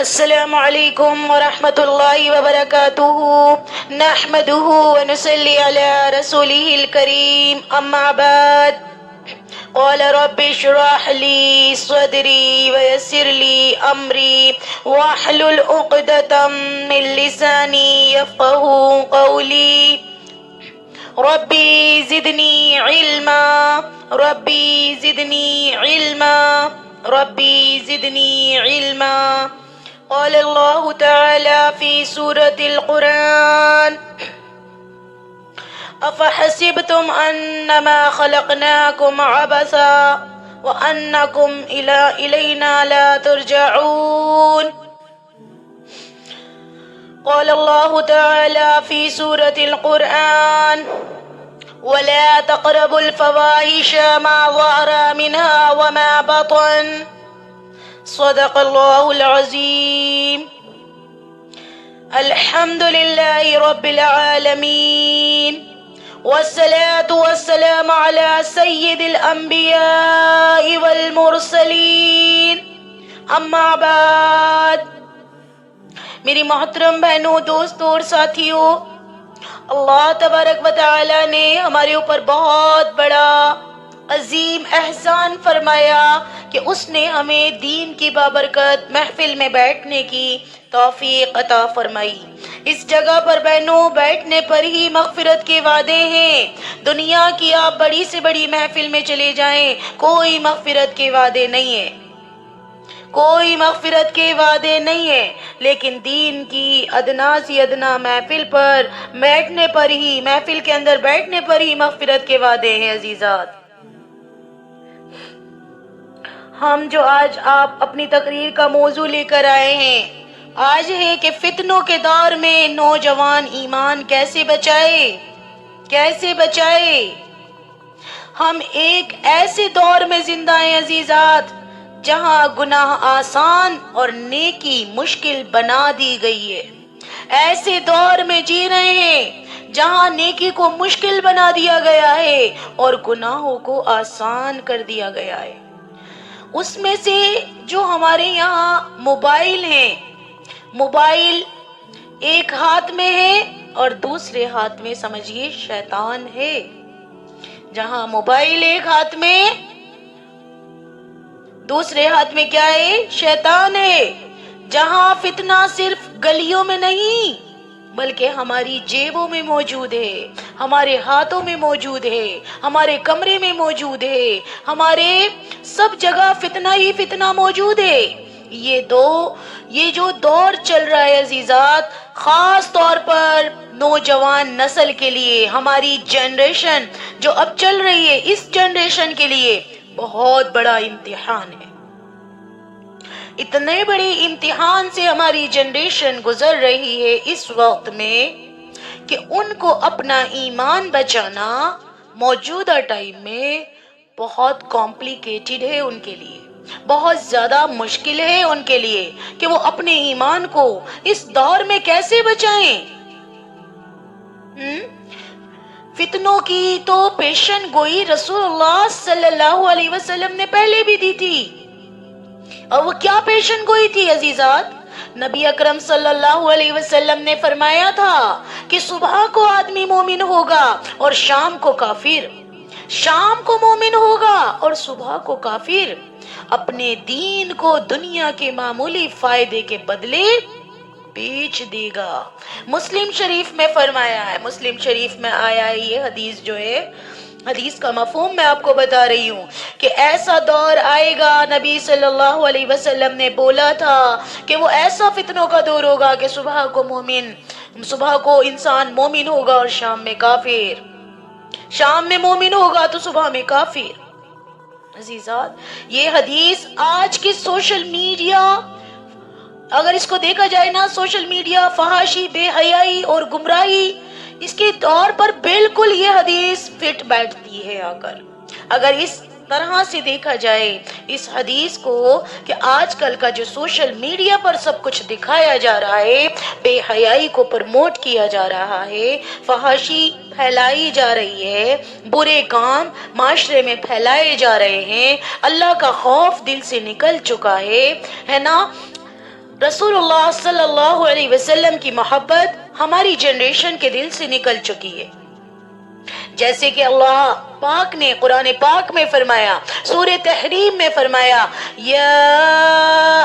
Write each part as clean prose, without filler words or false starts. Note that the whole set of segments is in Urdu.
السلام علیکم ورحمۃ اللہ وبرکاتہ، نحمده ونصلی علی رسولہ الکریم، اما بعد، قال رب اشرح لي صدري ويسر لي امري واحلل عقدة من لساني يفقهوا قولي ربي زدني علما ربي زدني علما ربي زدني علما. قال الله تعالى في سورة القرآن: أفحسبتم أنما خلقناكم عبثا وأنكم إلينا لا ترجعون. قال الله تعالى في سورة القرآن: ولا تقربوا الفواحش ما ظهر منها وما بطن. صدق الله العظيم. الحمد لله رب العالمين، والصلاة والسلام على سيد الأنبياء والمرسلين، اما بعد. میری محترم بہنوں، دوستوں اور ساتھیوں، اللہ تبارک و تعالی نے ہمارے اوپر بہت بڑا عظیم احسان فرمایا کہ اس نے ہمیں دین کی بابرکت محفل میں بیٹھنے کی توفیق عطا فرمائی. اس جگہ پر بہنوں بیٹھنے پر ہی مغفرت کے وعدے ہیں. دنیا کی آپ بڑی سے بڑی محفل میں چلے جائیں، کوئی مغفرت کے وعدے نہیں ہیں، کوئی مغفرت کے وعدے نہیں ہیں. لیکن دین کی ادنا سی ادنا محفل پر بیٹھنے پر ہی، محفل کے اندر بیٹھنے پر ہی مغفرت کے وعدے ہیں. عزیزات، ہم جو آج آپ اپنی تقریر کا موضوع لے کر آئے ہیں، آج ہے کہ فتنوں کے دور میں نوجوان ایمان کیسے بچائے. ہم ایک ایسے دور میں زندہ ہیں عزیزات، جہاں گناہ آسان اور نیکی مشکل بنا دی گئی ہے. ایسے دور میں جی رہے ہیں جہاں نیکی کو مشکل بنا دیا گیا ہے اور گناہوں کو آسان کر دیا گیا ہے. اس میں سے جو ہمارے یہاں موبائل ہیں، موبائل ایک ہاتھ میں ہے اور دوسرے ہاتھ میں سمجھیے شیطان ہے. جہاں موبائل ایک ہاتھ میں، دوسرے ہاتھ میں کیا ہے؟ شیطان ہے. جہاں فتنہ صرف گلیوں میں نہیں بلکہ ہماری جیبوں میں موجود ہے، ہمارے ہاتھوں میں موجود ہے، ہمارے کمرے میں موجود ہے، ہمارے سب جگہ فتنہ ہی فتنہ موجود ہے. یہ جو دور چل رہا ہے عزیزات، خاص طور پر نوجوان نسل کے لیے، ہماری جنریشن جو اب چل رہی ہے، اس جنریشن کے لیے بہت بڑا امتحان ہے. اتنے بڑے امتحان سے ہماری جنریشن گزر رہی ہے اس وقت میں کہ ان کو اپنا ایمان بچانا موجودہ ٹائم میں بہت کمپلیکیٹڈ ہے. ان کے لیے بہت زیادہ مشکل ہے ان کے لیے کہ وہ اپنے ایمان کو اس دور میں کیسے بچائیں. فتنوں کی تو پیشن گوئی رسول اللہ صلی اللہ علیہ وسلم نے پہلے بھی دی تھی. اور وہ کیا پیشن گوئی تھی عزیزات؟ نبی اکرم صلی اللہ علیہ وسلم نے فرمایا تھا کہ صبح کو آدمی مومن ہوگا اور شام کو کافر، شام کو مومن ہوگا اور صبح کو کافر. اپنے دین کو دنیا کے معمولی فائدے کے بدلے بیچ دے گا. مسلم شریف میں فرمایا ہے، مسلم شریف میں آیا ہے یہ حدیث جو ہے، حدیث کا مفہوم میں آپ کو بتا رہی ہوں کہ ایسا دور آئے گا، نبی صلی اللہ علیہ وسلم نے بولا تھا کہ وہ ایسا فتنوں کا دور ہوگا کہ صبح کو انسان مومن ہوگا اور شام میں کافر، شام میں مومن ہوگا تو صبح میں کافر. عزیزات، یہ حدیث آج کے سوشل میڈیا، اگر اس کو دیکھا جائے نا، سوشل میڈیا، فحاشی، بے حیائی اور گمراہی، اس کے دور پر بالکل یہ حدیث فٹ بیٹھتی ہے. اگر اس طرح سے دیکھا جائے اس حدیث کو کہ آج کل کا جو سوشل میڈیا پر سب کچھ دکھایا جا رہا ہے، بے حیائی کو پروموٹ کیا جا رہا ہے، فحاشی پھیلائی جا رہی ہے، برے کام معاشرے میں پھیلائے جا رہے ہیں، اللہ کا خوف دل سے نکل چکا ہے نا. رسول اللہ صلی اللہ علیہ وسلم کی محبت ہماری جنریشن کے دل سے نکل چکی ہے. جیسے کہ اللہ پاک نے قرآن پاک میں فرمایا، سورہ تحریم میں فرمایا، یا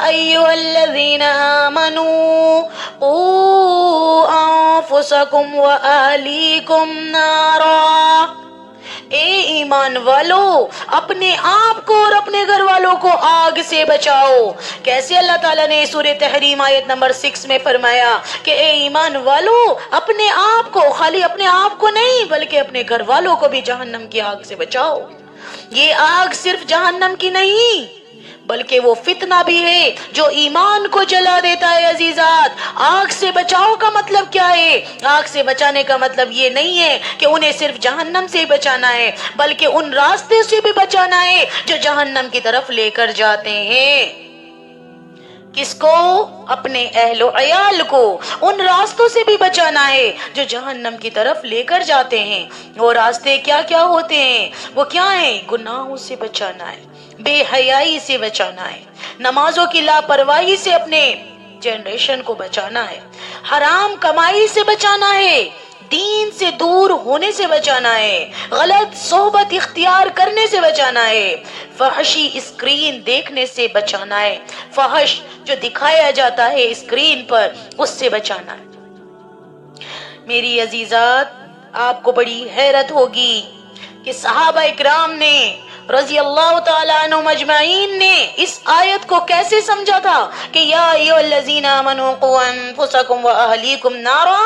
ایھا الذین آمنوا قوا انفسکم واہلیکم نارا، اے ایمان والو اپنے آپ کو اور اپنے گھر والوں کو آگ سے بچاؤ. کیسے اللہ تعالیٰ نے سورہ تحریم آیت نمبر 6 میں فرمایا کہ اے ایمان والو اپنے آپ کو، خالی اپنے آپ کو نہیں بلکہ اپنے گھر والوں کو بھی جہنم کی آگ سے بچاؤ. یہ آگ صرف جہنم کی نہیں بلکہ وہ فتنہ بھی ہے جو ایمان کو جلا دیتا ہے. عزیزات، آگ سے بچاؤ کا مطلب کیا ہے؟ آگ سے بچانے کا مطلب یہ نہیں ہے کہ انہیں صرف جہنم سے ہی بچانا ہے، بلکہ ان راستے سے بھی بچانا ہے جو جہنم کی طرف لے کر جاتے ہیں. کس کو؟ اپنے اہل و عیال کو. ان راستوں سے بھی بچانا ہے جو جہنم کی طرف لے کر جاتے ہیں. وہ راستے کیا کیا ہوتے ہیں؟ وہ کیا ہیں؟ گناہوں سے بچانا ہے، بے حیائی سے بچانا ہے، نمازوں کی لاپرواہی سے اپنے جنریشن کو بچانا ہے، حرام کمائی سے بچانا ہے، دین سے دور ہونے سے بچانا ہے، غلط صحبت اختیار کرنے سے بچانا ہے، فحشی اسکرین دیکھنے سے بچانا ہے، فحش جو دکھایا جاتا ہے اسکرین پر اس سے بچانا ہے. میری عزیزات، آپ کو بڑی حیرت ہوگی کہ صحابہ اکرام نے رضی اللہ تعالیٰ عنہم اجمعین نے اس آیت کو کیسے سمجھا تھا کہ یا ایھا الذین آمنوا قوا انفسکم واہلیکم نارا.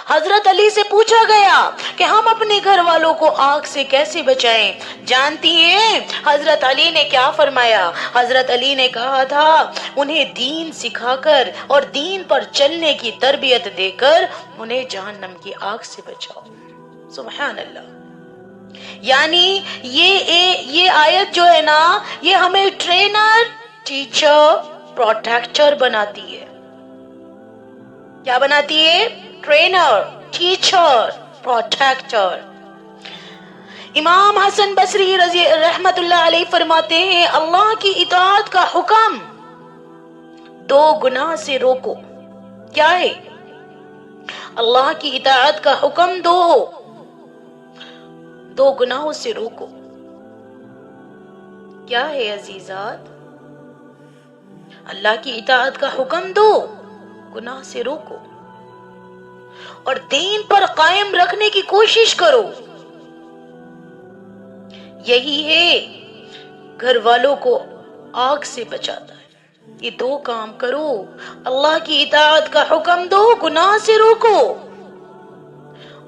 حضرت علی سے پوچھا گیا کہ ہم اپنے گھر والوں کو آگ سے کیسے بچائیں. جانتی ہیں حضرت علی نے کیا فرمایا؟ حضرت علی نے کہا تھا انہیں دین سکھا کر اور دین پر چلنے کی تربیت دے کر انہیں جہنم کی آگ سے بچاؤ. سبحان اللہ. یعنی یہ آیت جو ہے نا، یہ ہمیں ٹرینر، ٹیچر، پروٹیکٹر بناتی ہے. کیا بناتی ہے؟ Trainer, teacher, protector. امام حسن بصری رضی رحمت اللہ علیہ فرماتے ہیں اللہ کی اطاعت کا حکم دو گناہ سے روکو. کیا ہے؟ اللہ کی اطاعت کا حکم دو گناہوں سے روکو. کیا ہے عزیزات؟ اللہ کی اطاعت کا حکم دو گناہ سے روکو اور دین پر قائم رکھنے کی کوشش کرو. یہی ہے گھر والوں کو آگ سے بچاتا ہے. یہ دو کام کرو، اللہ کی اطاعت کا حکم دو گناہ سے روکو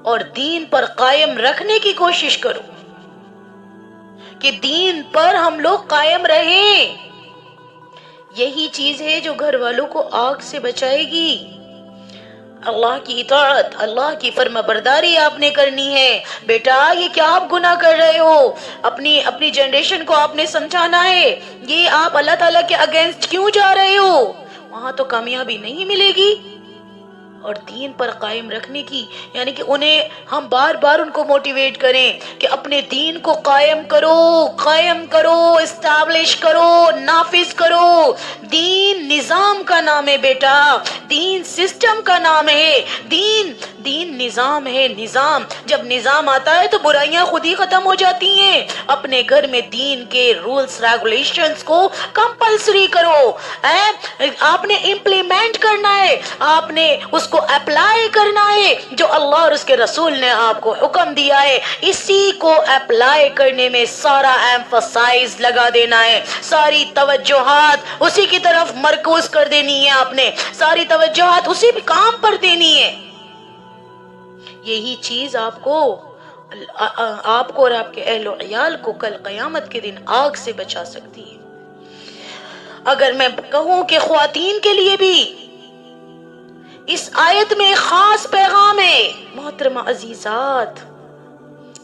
اور دین پر قائم رکھنے کی کوشش کرو کہ دین پر ہم لوگ قائم رہیں. یہی چیز ہے جو گھر والوں کو آگ سے بچائے گی. اللہ کی اطاعت، اللہ کی فرما برداری آپ نے کرنی ہے. بیٹا یہ کیا آپ گناہ کر رہے ہو؟ اپنی جنریشن کو آپ نے سمجھانا ہے یہ آپ اللہ تعالیٰ کے اگینسٹ کیوں جا رہے ہو. وہاں تو کامیابی نہیں ملے گی. اور دین پر قائم رکھنے کی یعنی کہ انہیں ہم بار بار ان کو موٹیویٹ کریں کہ اپنے دین کو قائم کرو، اسٹیبلش کرو، نافذ کرو. دین نظام کا نام ہے بیٹا، دین سسٹم کا نام ہے، دین نظام ہے. نظام جب نظام آتا ہے تو برائیاں خود ہی ختم ہو جاتی ہیں. اپنے گھر میں دین کے رولز ریگولیشنز کو کمپلسری کرو. آپ نے امپلیمنٹ کرنا ہے، آپ نے اس کو اپلائی کرنا ہے جو اللہ اور اس کے رسول نے آپ کو حکم دیا ہے. اسی کو اپلائی کرنے میں سارا ایمفسائز لگا دینا ہے، ساری توجہات اسی کی طرف مرکوز کر دینی ہے. آپ نے ساری توجہات اسی کام پر دینی ہے. یہی چیز آپ کو اور آپ کے اہل و عیال کو کل قیامت کے دن آگ سے بچا سکتی ہے. اگر میں کہوں کہ خواتین کے لیے بھی اس آیت میں خاص پیغام ہے. محترمہ عزیزات،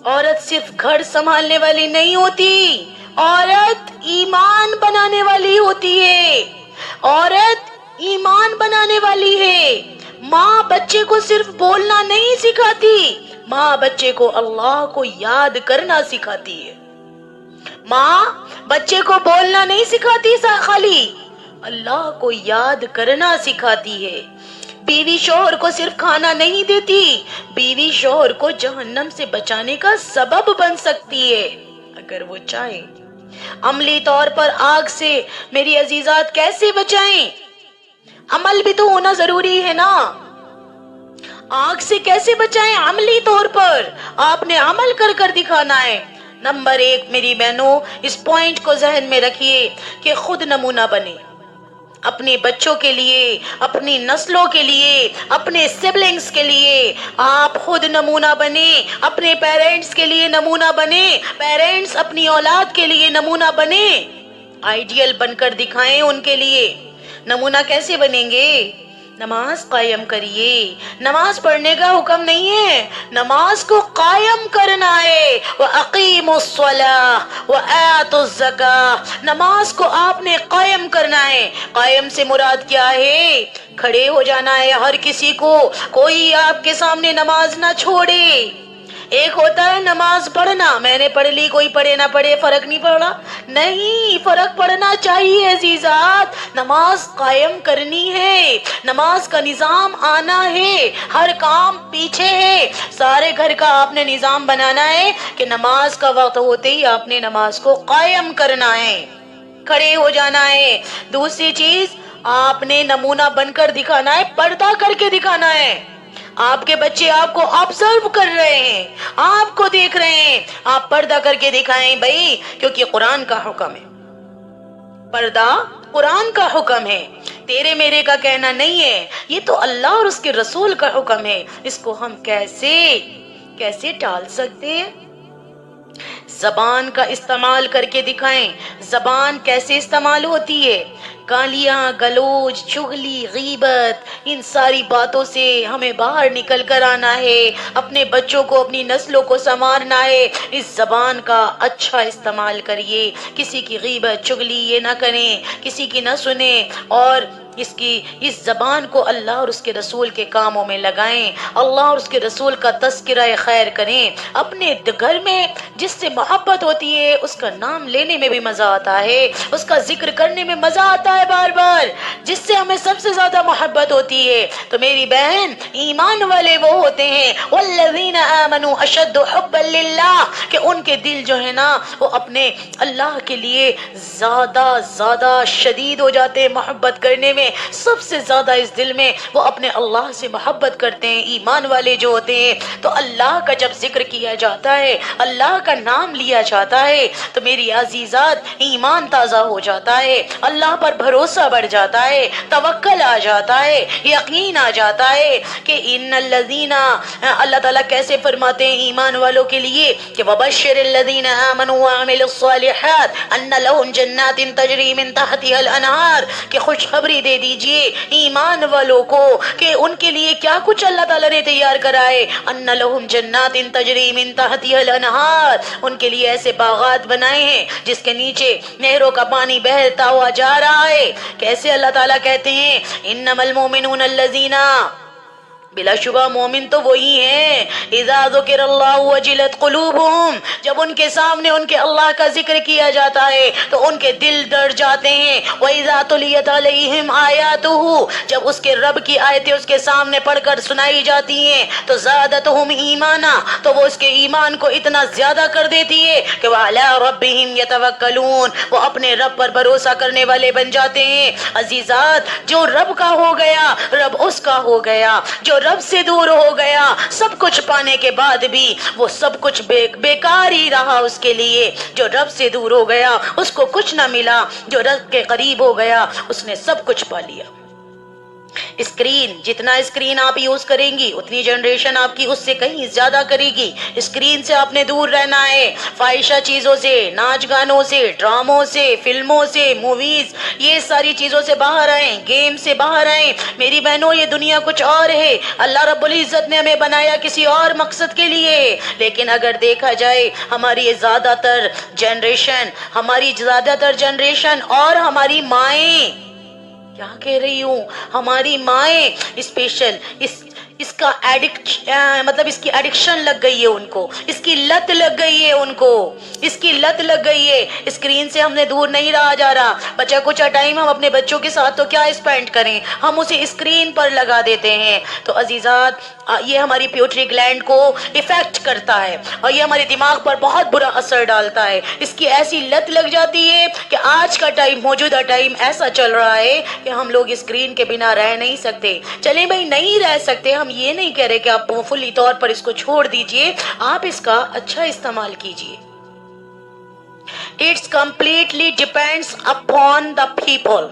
عورت صرف گھر سنبھالنے والی نہیں ہوتی، عورت ایمان بنانے والی ہوتی ہے. عورت ایمان بنانے والی ہے. ماں بچے کو صرف بولنا نہیں سکھاتی، ماں بچے کو اللہ کو یاد کرنا سکھاتی ہے. ماں بچے کو بولنا نہیں سکھاتی خالی، اللہ کو یاد کرنا سکھاتی ہے۔ بیوی شوہر کو صرف کھانا نہیں دیتی، بیوی شوہر کو جہنم سے بچانے کا سبب بن سکتی ہے اگر وہ چاہے۔ عملی طور پر آگ سے میری عزیزات کیسے بچائیں؟ عمل بھی تو ہونا ضروری ہے نا۔ آگ سے کیسے بچائیں؟ عملی طور پر آپ نے عمل کر کر دکھانا ہے۔ نمبر 1 میری بہنوں، اس پوائنٹ کو ذہن میں رکھیے کہ خود نمونہ بنے، اپنے بچوں کے لیے، اپنی نسلوں کے لیے، اپنے سبلنگز کے لیے آپ خود نمونہ بنے، اپنے پیرنٹس کے لیے نمونہ بنے، پیرنٹس اپنی اولاد کے لیے نمونہ بنے، آئیڈیل بن کر دکھائیں ان کے لیے۔ نمونہ کیسے بنیں گے؟ نماز قائم کریے۔ نماز پڑھنے کا حکم نہیں ہے، نماز کو قائم کرنا ہے۔ وَأَقِيمُوا الصَّلَاةَ وَآتُوا الزَّكَاةَ، نماز کو آپ نے قائم کرنا ہے۔ قائم سے مراد کیا ہے؟ کھڑے ہو جانا ہے ہر کسی کو، کوئی آپ کے سامنے نماز نہ چھوڑے۔ ایک ہوتا ہے نماز پڑھنا، میں نے پڑھ لی، کوئی پڑھے نہ پڑھے فرق نہیں پڑا، نہیں، فرق پڑنا چاہیے عزیزات۔ نماز قائم کرنی ہے، نماز کا نظام آنا ہے، ہر کام پیچھے ہے، سارے گھر کا آپ نے نظام بنانا ہے کہ نماز کا وقت ہوتے ہی آپ نے نماز کو قائم کرنا ہے، کھڑے ہو جانا ہے۔ دوسری چیز آپ نے نمونہ بن کر دکھانا ہے، پردہ کر کے دکھانا ہے۔ آپ کے بچے آپ کو آبزرو کر رہے ہیں، آپ کو دیکھ رہے ہیں، آپ پردہ کر کے دکھائیں بھائی، کیونکہ قرآن کا حکم ہے، پردہ قرآن کا حکم ہے، تیرے میرے کا کہنا نہیں ہے، یہ تو اللہ اور اس کے رسول کا حکم ہے۔ اس کو ہم کیسے ٹال سکتے ہیں؟ زبان کا استعمال کر کے دکھائیں۔ زبان کیسے استعمال ہوتی ہے؟ گالیاں، گلوچ، چغلی، غیبت، ان ساری باتوں سے ہمیں باہر نکل کر آنا ہے، اپنے بچوں کو، اپنی نسلوں کو سنوارنا ہے۔ اس زبان کا اچھا استعمال کریے، کسی کی غیبت، چغلی یہ نہ کریں، کسی کی نہ سنیں، اور اس زبان کو اللہ اور اس کے رسول کے کاموں میں لگائیں، اللہ اور اس کے رسول کا تذکرہ خیر کریں۔ اپنے گھر میں جس سے محبت ہوتی ہے اس کا نام لینے میں بھی مزہ آتا ہے، اس کا ذکر کرنے میں مزہ آتا ہے بار بار، جس سے ہمیں سب سے زیادہ محبت ہوتی ہے۔ تو میری بہن، ایمان والے وہ ہوتے ہیں والذین آمنوا اشد حبا للہ، کہ ان کے دل جو ہے نا وہ اپنے اللہ کے لیے زیادہ شدید ہو جاتے ہیں محبت کرنے میں، سب سے زیادہ اس دل میں وہ اپنے اللہ سے محبت کرتے ہیں۔ ایمان والے جو ہوتے ہیں تو اللہ کا جب ذکر کیا جاتا ہے، اللہ کا نام لیا جاتا ہے تو میری عزیزات ایمان تازہ ہو جاتا ہے، اللہ پر بھروسہ بڑھ جاتا ہے، توکل آ جاتا ہے، یقین آ جاتا ہے کہ ان الذین، اللہ تعالیٰ کیسے فرماتے ہیں ایمان والوں کے لیے کہ وبشر الذین آمنوا وعملوا الصالحات ان لهم جنات تجری من تحتها الانہار، کہ خوشخبری دے دیجئے ایمان والوں کو کہ ان کے لیے کیا کچھ اللہ تعالیٰ نے تیار کرا ہے، ان لهم جنات تجری من تحتها الانہار، ان کے لیے ایسے باغات بنائے ہیں جس کے نیچے نہروں کا پانی بہتا ہوا جا رہا ہے۔ کیسے اللہ تعالیٰ کہتے ہیں انما المؤمنون الذین، بلا شبہ مومن تو وہی ہیں اذا ذکر اللہ وجلت قلوبہم، جب ان کے سامنے ان کے اللہ کا ذکر کیا جاتا ہے تو ان کے دل ڈر جاتے ہیں۔ وَإِذَا تُلِيَتْ عَلَيْهِمْ آيَاتُهُ، جب اس کے رب کی آیتیں اس کے سامنے پڑھ کر سنائی جاتی ہیں تو زادتہم ایمانا، تو وہ اس کے ایمان کو اتنا زیادہ کر دیتی ہے کہ وَعَلَىٰ رَبِّهِمْ يَتَوَكَّلُونَ، وہ اپنے رب پر بھروسہ کرنے والے بن جاتے ہیں۔ عزیزات، جو رب کا ہو گیا رب اس کا ہو گیا، جو رب سے دور ہو گیا سب کچھ پانے کے بعد بھی وہ سب کچھ بیکار ہی رہا اس کے لیے۔ جو رب سے دور ہو گیا اس کو کچھ نہ ملا، جو رب کے قریب ہو گیا اس نے سب کچھ پا لیا۔ اسکرین، جتنا اسکرین آپ یوز کریں گی اتنی جنریشن آپ کی اس سے کہیں زیادہ کرے گی۔ اسکرین سے آپ نے دور رہنا ہے، فاحشہ چیزوں سے، ناچ گانوں سے، ڈراموں سے، فلموں سے، موویز، یہ ساری چیزوں سے باہر آئیں، گیم سے باہر آئیں۔ میری بہنوں، یہ دنیا کچھ اور ہے، اللہ رب العزت نے ہمیں بنایا کسی اور مقصد کے لیے، لیکن اگر دیکھا جائے ہماری زیادہ تر جنریشن اور ہماری مائیں، کیا کہہ رہی ہوں، ہماری مائیں اسپیشل اس کا مطلب اس کی ایڈکشن لگ گئی ہے ان کو، اس کی لت لگ گئی ہے ان کو، اس کی لت لگ گئی ہے۔ اسکرین سے ہم نے دور نہیں رہا جا رہا۔ بچہ کچھ ٹائم ہم اپنے بچوں کے ساتھ تو کیا اسپینڈ کریں، ہم اسے اسکرین پر لگا دیتے ہیں۔ تو عزیزات، یہ ہماری پیوٹری گلینڈ کو افیکٹ کرتا ہے اور یہ ہمارے دماغ پر بہت برا اثر ڈالتا ہے۔ اس کی ایسی لت لگ جاتی ہے کہ آج کا ٹائم، موجودہ ٹائم ایسا چل رہا ہے کہ ہم لوگ اسکرین کے بنا رہ نہیں سکتے۔ چلیں بھائی، نہیں رہ سکتے، ہم یہ نہیں کہہ رہے کہ آپ فلی طور پر اس کو چھوڑ دیجئے، آپ اس کا اچھا استعمال کیجئے۔ It's completely depends upon the people.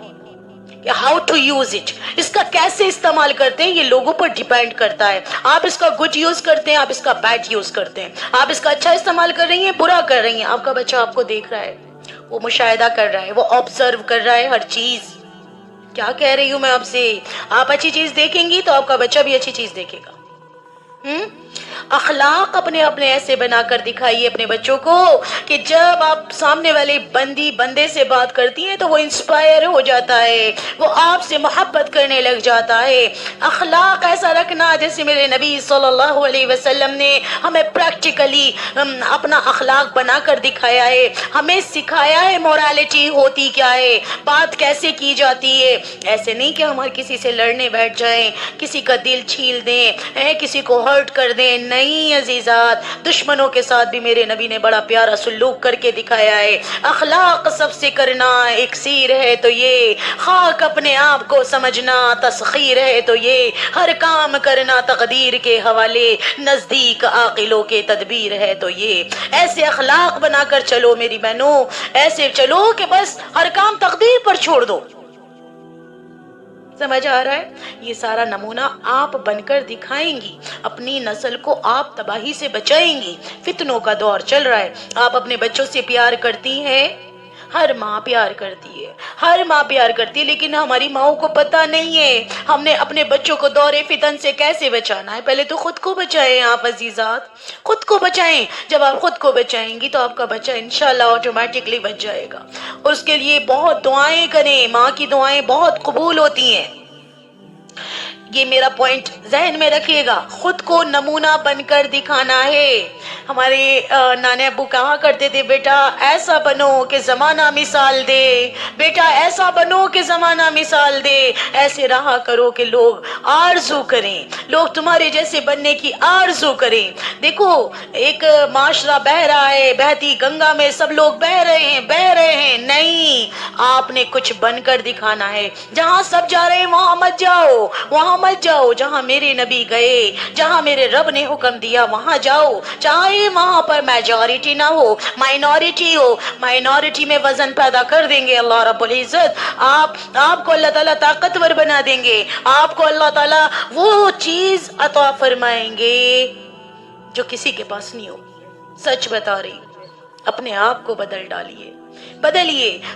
How to use it, اس کا کیسے استعمال کرتے ہیں یہ لوگوں پر ڈیپینڈ کرتا ہے۔ آپ اس کا گڈ یوز کرتے ہیں، آپ اس کا بیڈ یوز کرتے ہیں، آپ اس کا اچھا استعمال کر رہی ہیں، برا کر رہی ہیں۔ آپ کا بچہ آپ کو دیکھ رہا ہے، وہ مشاہدہ کر رہا ہے، وہ آبزرو کر رہا ہے ہر چیز۔ کیا کہہ رہی ہوں میں آپ سے، آپ اچھی چیز دیکھیں گی تو آپ کا بچہ بھی اچھی چیز دیکھے گا۔ اخلاق اپنے ایسے بنا کر دکھائیے اپنے بچوں کو کہ جب آپ سامنے والے بندے سے بات کرتی ہیں تو وہ انسپائر ہو جاتا ہے، وہ آپ سے محبت کرنے لگ جاتا ہے۔ اخلاق ایسا رکھنا جیسے میرے نبی صلی اللہ علیہ وسلم نے ہمیں پریکٹیکلی اپنا اخلاق بنا کر دکھایا ہے، ہمیں سکھایا ہے مورالیٹی ہوتی کیا ہے، بات کیسے کی جاتی ہے۔ ایسے نہیں کہ ہم کسی سے لڑنے بیٹھ جائیں، کسی کا دل چھیل دیں، کسی کو ہرٹ کر دیں۔ نہیں عزیزات، دشمنوں کے ساتھ بھی میرے نبی نے بڑا پیارا سلوک کر کے دکھایا ہے۔ اخلاق سب سے کرنا اکسیر ہے تو یہ، خاک اپنے آپ کو سمجھنا تسخیر ہے تو یہ، ہر کام کرنا تقدیر کے حوالے، نزدیک عاقلوں کے تدبیر ہے تو یہ۔ ایسے اخلاق بنا کر چلو میری بہنوں، ایسے چلو کہ بس ہر کام تقدیر پر چھوڑ دو۔ سمجھ آ رہا ہے؟ یہ سارا نمونہ آپ بن کر دکھائیں گی، اپنی نسل کو آپ تباہی سے بچائیں گی۔ فتنوں کا دور چل رہا ہے، آپ اپنے بچوں سے پیار کرتی ہیں؟ ہر ماں پیار کرتی ہے، ہر ماں پیار کرتی ہے، لیکن ہماری ماؤں کو پتہ نہیں ہے ہم نے اپنے بچوں کو دور فتن سے کیسے بچانا ہے۔ پہلے تو خود کو بچائیں آپ عزیزات، خود کو بچائیں۔ جب آپ خود کو بچائیں گی تو آپ کا بچہ انشاءاللہ آٹومیٹکلی بچ جائے گا۔ اور اس کے لیے بہت دعائیں کریں، ماں کی دعائیں بہت قبول ہوتی ہیں۔ یہ میرا پوائنٹ ذہن میں رکھیے گا، خود کو نمونہ بن کر دکھانا ہے۔ ہمارے نانے ابو کہا کرتے تھے، بیٹا ایسا بنو کہ زمانہ مثال دے، بیٹا ایسا بنو کہ زمانہ مثال دے، ایسے رہا کرو کہ لوگ آرزو کریں، لوگ تمہارے جیسے بننے کی آرزو کریں۔ دیکھو ایک معاشرہ بہہ رہا ہے، بہتی گنگا میں سب لوگ بہہ رہے ہیں، نہیں، آپ نے کچھ بن کر دکھانا ہے۔ جہاں سب جا رہے ہیں وہاں مت جاؤ، وہاں مت جاؤ، جہاں میرے نبی گئے، جہاں میرے رب نے حکم دیا وہاں جاؤ، چاہے وہاں پر میجورٹی نہ ہو، مائنورٹی ہو، مائنورٹی میں وزن پیدا کر دیں گے اللہ رب العزت۔ آپ کو اللہ تعالیٰ طاقتور بنا دیں گے، آپ کو اللہ تعالیٰ وہ چیز عطا فرمائیں گے جو کسی کے پاس نہیں ہوگی۔ سچ بتا رہی، اپنے آپ کو بدلیے۔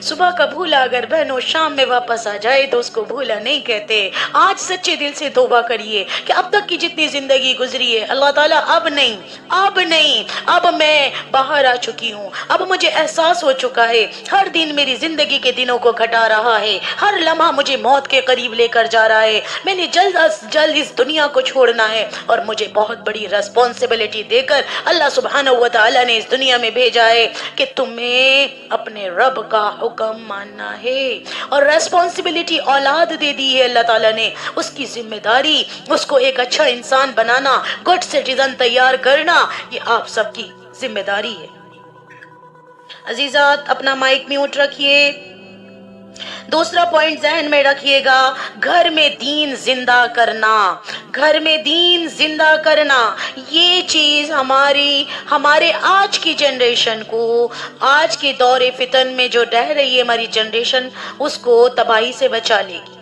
صبح کا بھولا اگر بہنوں شام میں واپس آ جائے تو اس کو بھولا نہیں کہتے۔ آج سچے دل سے توبہ کریے کہ اب تک کی جتنی زندگی گزری ہے اللہ تعالیٰ اب نہیں، اب میں باہر آ چکی ہوں، اب مجھے احساس ہو چکا ہے، ہر دن میری زندگی کے دنوں کو گھٹا رہا ہے، ہر لمحہ مجھے موت کے قریب لے کر جا رہا ہے، میں نے جلد از جلد اس دنیا کو چھوڑنا ہے، اور مجھے بہت بڑی ریسپانسبلٹی دے کر اللہ سبحانہ و تعالیٰ نے اس دنیا میں بھیجا ہے کہ تمہیں اپنے رب کا حکم ماننا ہے۔ اور ریسپانسبلٹی اولاد دے دی ہے اللہ تعالیٰ نے، اس کی ذمہ داری، اس کو ایک اچھا انسان بنانا، گڈ سٹیزن تیار کرنا، یہ آپ سب کی ذمہ داری ہے۔ عزیزات اپنا مائک میوٹ رکھیے۔ دوسرا پوائنٹ ذہن میں رکھیے گا، گھر میں دین زندہ کرنا، گھر میں دین زندہ کرنا، یہ چیز ہمارے آج کی جنریشن کو، آج کے دور فتن میں جو رہ رہی ہے ہماری جنریشن، اس کو تباہی سے بچا لے گی۔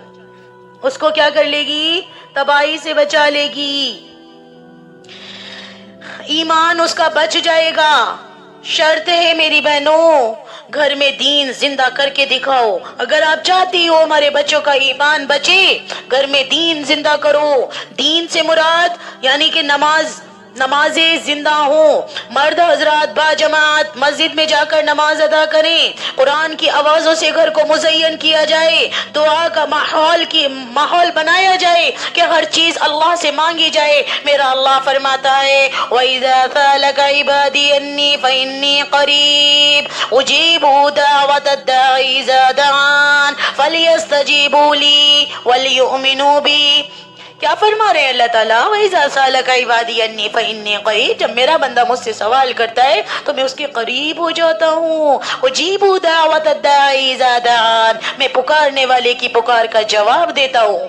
اس کو کیا کر لے گی؟ تباہی سے بچا لے گی، ایمان اس کا بچ جائے گا۔ شرط ہے میری بہنوں، گھر میں دین زندہ کر کے دکھاؤ۔ اگر آپ چاہتی ہو ہمارے بچوں کا ایمان بچے، گھر میں دین زندہ کرو۔ دین سے مراد یعنی کہ نماز نمازیں زندہ ہوں، مرد حضرات باجماعت مسجد میں جا کر نماز ادا کریں، قرآن کی آوازوں سے گھر کو مزین کیا جائے، دعا کا ماحول بنایا جائے کہ ہر چیز اللہ سے مانگی جائے۔ میرا اللہ فرماتا ہے وَإِذَا سَأَلَكَ عِبَادِي أَنِّي فَإِنِّي قَرِيبٌ أُجِيبُ دَعْوَةَ الدَّاعِ إِذَا دَعَانِ فَلْيَسْتَجِيبُوا لِي وَلْيُؤْمِنُوا بِي۔ کیا فرما رہے ہیں اللہ تعالیٰ؟ وَإِذَا سَأَلَكَ عِبَادِي أَنِّي فَإِنِّي قَرِيبٌ، جب میرا بندہ مجھ سے سوال کرتا ہے تو میں اس کے قریب ہو جاتا ہوں۔ أُجِيبُ دَعْوَةَ الدَّاعِ إِذَا دَعَانِ، میں پکارنے والے کی پکار کا جواب دیتا ہوں۔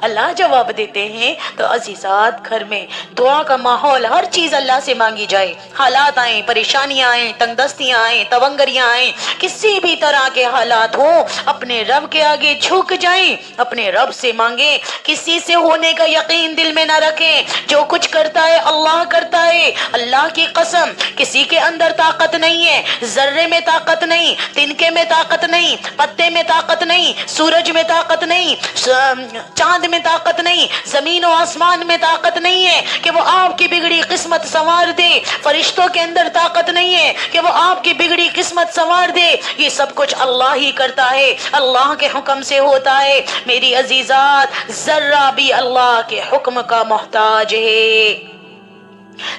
اللہ جواب دیتے ہیں۔ تو عزیزات گھر میں دعا کا ماحول، ہر چیز اللہ سے مانگی جائے، حالات آئیں، پریشانیاں آئیں، تنگ دستیاں آئیں، تونگریاں آئیں، کسی بھی طرح کے حالات ہوں، اپنے رب کے آگے جھک جائیں، اپنے رب سے مانگیں، کسی سے ہونے کا یقین دل میں نہ رکھیں، جو کچھ کرتا ہے اللہ کرتا ہے۔ اللہ کی قسم کسی کے اندر طاقت نہیں ہے، ذرے میں طاقت نہیں، تنکے میں طاقت نہیں، پتے میں طاقت نہیں، سورج میں طاقت نہیں، چاند میں طاقت نہیں، زمین و آسمان میں طاقت نہیں ہے کہ وہ آپ کی بگڑی قسمت سنوار دے، فرشتوں کے اندر طاقت نہیں ہے کہ وہ آپ کی بگڑی قسمت سنوار دے، یہ سب کچھ اللہ ہی کرتا ہے، اللہ کے حکم سے ہوتا ہے۔ میری عزیزات ذرہ بھی اللہ کے حکم کا محتاج ہے،